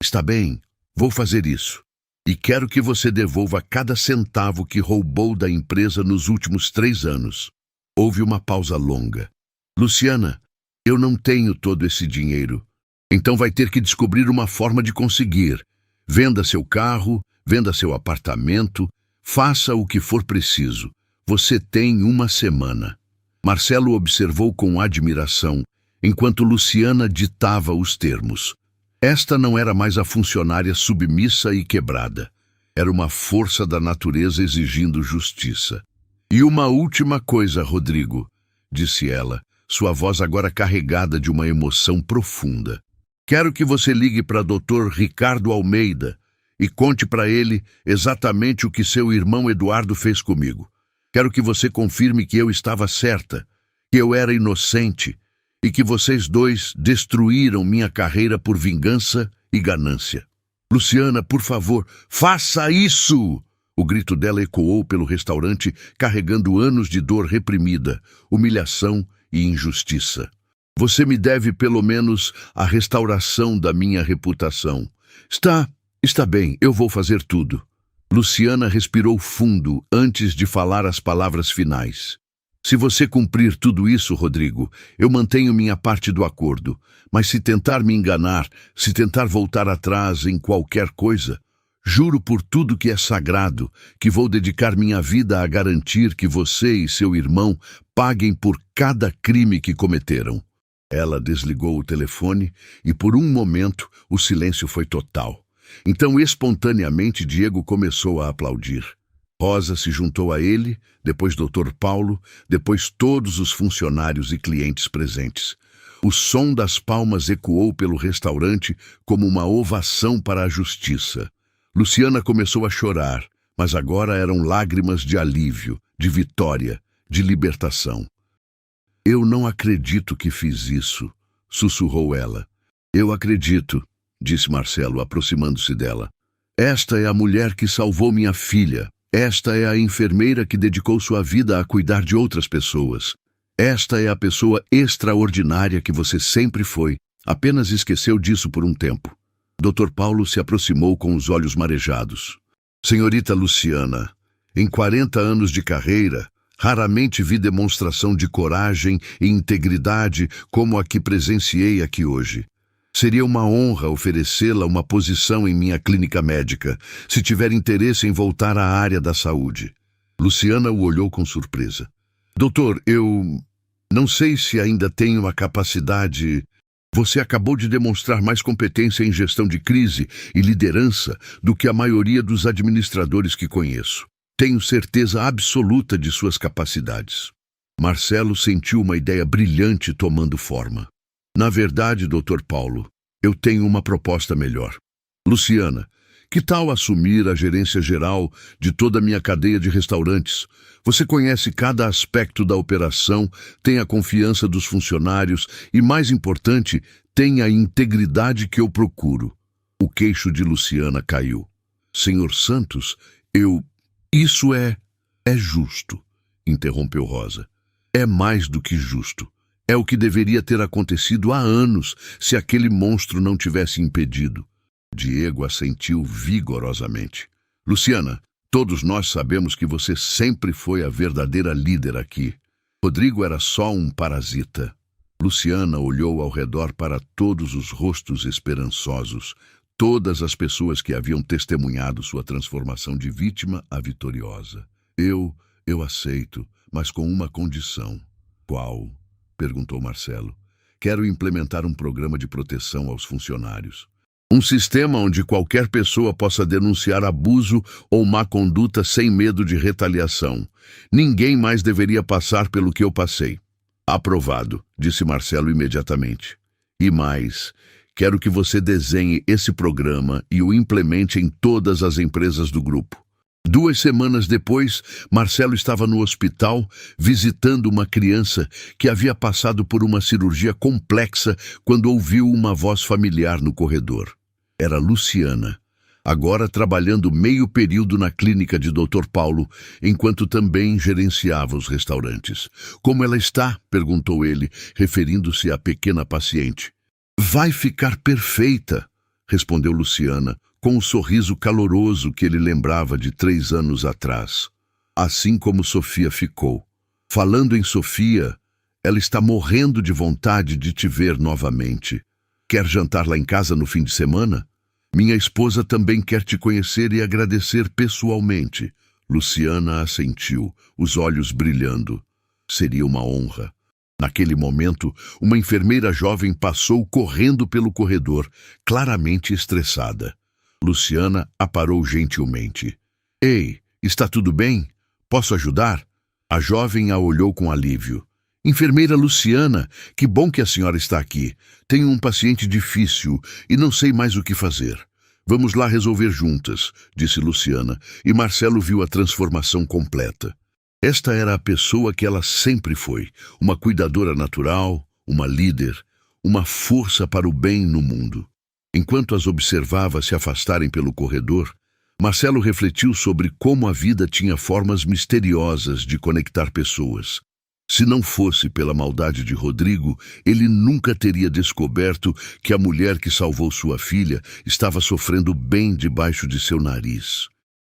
Está bem. Vou fazer isso. E quero que você devolva cada centavo que roubou da empresa nos últimos 3 anos. Houve uma pausa longa. Luciana, eu não tenho todo esse dinheiro. Então vai ter que descobrir uma forma de conseguir. Venda seu carro, venda seu apartamento, faça o que for preciso. Você tem 1 semana. Marcelo observou com admiração, enquanto Luciana ditava os termos. Esta não era mais a funcionária submissa e quebrada. Era uma força da natureza exigindo justiça. E uma última coisa, Rodrigo, disse ela, sua voz agora carregada de uma emoção profunda. Quero que você ligue para Dr. Ricardo Almeida e conte para ele exatamente o que seu irmão Eduardo fez comigo. Quero que você confirme que eu estava certa, que eu era inocente, e que vocês 2 destruíram minha carreira por vingança e ganância. Luciana, por favor, faça isso! O grito dela ecoou pelo restaurante, carregando anos de dor reprimida, humilhação e injustiça. Você me deve pelo menos a restauração da minha reputação. Está bem, eu vou fazer tudo. Luciana respirou fundo antes de falar as palavras finais. Se você cumprir tudo isso, Rodrigo, eu mantenho minha parte do acordo. Mas se tentar me enganar, se tentar voltar atrás em qualquer coisa, juro por tudo que é sagrado, que vou dedicar minha vida a garantir que você e seu irmão paguem por cada crime que cometeram. Ela desligou o telefone e por um momento o silêncio foi total. Então, espontaneamente, Diego começou a aplaudir. Rosa se juntou a ele, depois Dr. Paulo, depois todos os funcionários e clientes presentes. O som das palmas ecoou pelo restaurante como uma ovação para a justiça. Luciana começou a chorar, mas agora eram lágrimas de alívio, de vitória, de libertação. Eu não acredito que fiz isso, sussurrou ela. Eu acredito, disse Marcelo, aproximando-se dela. Esta é a mulher que salvou minha filha. Esta é a enfermeira que dedicou sua vida a cuidar de outras pessoas. Esta é a pessoa extraordinária que você sempre foi. Apenas esqueceu disso por um tempo. Dr. Paulo se aproximou com os olhos marejados. Senhorita Luciana, em 40 anos de carreira, raramente vi demonstração de coragem e integridade como a que presenciei aqui hoje. Seria uma honra oferecê-la uma posição em minha clínica médica, se tiver interesse em voltar à área da saúde. Luciana o olhou com surpresa. Doutor, eu não sei se ainda tenho a capacidade... Você acabou de demonstrar mais competência em gestão de crise e liderança do que a maioria dos administradores que conheço. Tenho certeza absoluta de suas capacidades. Marcelo sentiu uma ideia brilhante tomando forma. Na verdade, Dr. Paulo, eu tenho uma proposta melhor. Luciana, que tal assumir a gerência geral de toda a minha cadeia de restaurantes? Você conhece cada aspecto da operação, tem a confiança dos funcionários e, mais importante, tem a integridade que eu procuro. O queixo de Luciana caiu. Senhor Santos, Isso é justo, interrompeu Rosa. É mais do que justo. É o que deveria ter acontecido há anos se aquele monstro não tivesse impedido. Diego assentiu vigorosamente. Luciana, todos nós sabemos que você sempre foi a verdadeira líder aqui. Rodrigo era só um parasita. Luciana olhou ao redor para todos os rostos esperançosos, todas as pessoas que haviam testemunhado sua transformação de vítima a vitoriosa. Eu aceito, mas com uma condição. Qual? Perguntou Marcelo. Quero implementar um programa de proteção aos funcionários. Um sistema onde qualquer pessoa possa denunciar abuso ou má conduta sem medo de retaliação. Ninguém mais deveria passar pelo que eu passei. Aprovado, disse Marcelo imediatamente. E mais, quero que você desenhe esse programa e o implemente em todas as empresas do grupo. 2 semanas depois, Marcelo estava no hospital visitando uma criança que havia passado por uma cirurgia complexa quando ouviu uma voz familiar no corredor. Era Luciana, agora trabalhando meio período na clínica de Dr. Paulo, enquanto também gerenciava os restaurantes. Como ela está? Perguntou ele, referindo-se à pequena paciente. Vai ficar perfeita, respondeu Luciana, com um sorriso caloroso que ele lembrava de 3 anos atrás. Assim como Sofia ficou. Falando em Sofia, ela está morrendo de vontade de te ver novamente. Quer jantar lá em casa no fim de semana? Minha esposa também quer te conhecer e agradecer pessoalmente. Luciana assentiu, os olhos brilhando. Seria uma honra. Naquele momento, uma enfermeira jovem passou correndo pelo corredor, claramente estressada. Luciana a parou gentilmente. Ei, está tudo bem? Posso ajudar? A jovem a olhou com alívio. Enfermeira Luciana, que bom que a senhora está aqui. Tenho um paciente difícil e não sei mais o que fazer. Vamos lá resolver juntas, disse Luciana, e Marcelo viu a transformação completa. Esta era a pessoa que ela sempre foi, uma cuidadora natural, uma líder, uma força para o bem no mundo. Enquanto as observava se afastarem pelo corredor, Marcelo refletiu sobre como a vida tinha formas misteriosas de conectar pessoas. Se não fosse pela maldade de Rodrigo, ele nunca teria descoberto que a mulher que salvou sua filha estava sofrendo bem debaixo de seu nariz.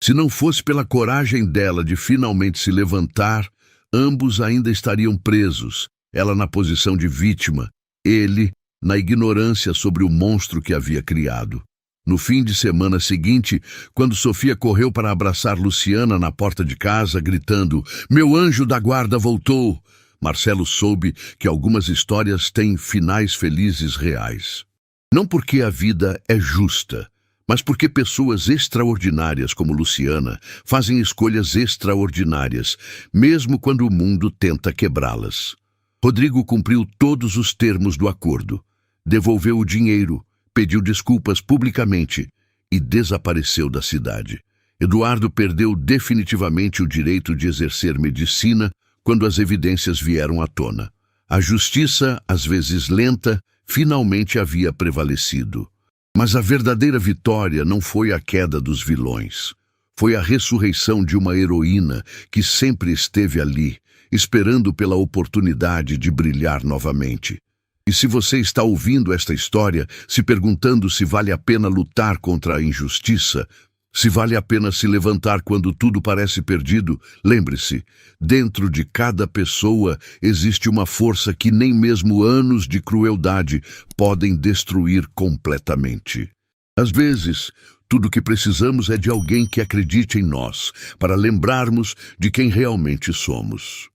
Se não fosse pela coragem dela de finalmente se levantar, ambos ainda estariam presos, ela na posição de vítima, ele na ignorância sobre o monstro que havia criado. No fim de semana seguinte, quando Sofia correu para abraçar Luciana na porta de casa, gritando, "Meu anjo da guarda voltou!", Marcelo soube que algumas histórias têm finais felizes reais. Não porque a vida é justa, mas porque pessoas extraordinárias como Luciana fazem escolhas extraordinárias, mesmo quando o mundo tenta quebrá-las. Rodrigo cumpriu todos os termos do acordo, devolveu o dinheiro, pediu desculpas publicamente e desapareceu da cidade. Eduardo perdeu definitivamente o direito de exercer medicina quando as evidências vieram à tona. A justiça, às vezes lenta, finalmente havia prevalecido. Mas a verdadeira vitória não foi a queda dos vilões. Foi a ressurreição de uma heroína que sempre esteve ali, esperando pela oportunidade de brilhar novamente. E se você está ouvindo esta história, se perguntando se vale a pena lutar contra a injustiça, se vale a pena se levantar quando tudo parece perdido, lembre-se, dentro de cada pessoa existe uma força que nem mesmo anos de crueldade podem destruir completamente. Às vezes, tudo o que precisamos é de alguém que acredite em nós, para lembrarmos de quem realmente somos.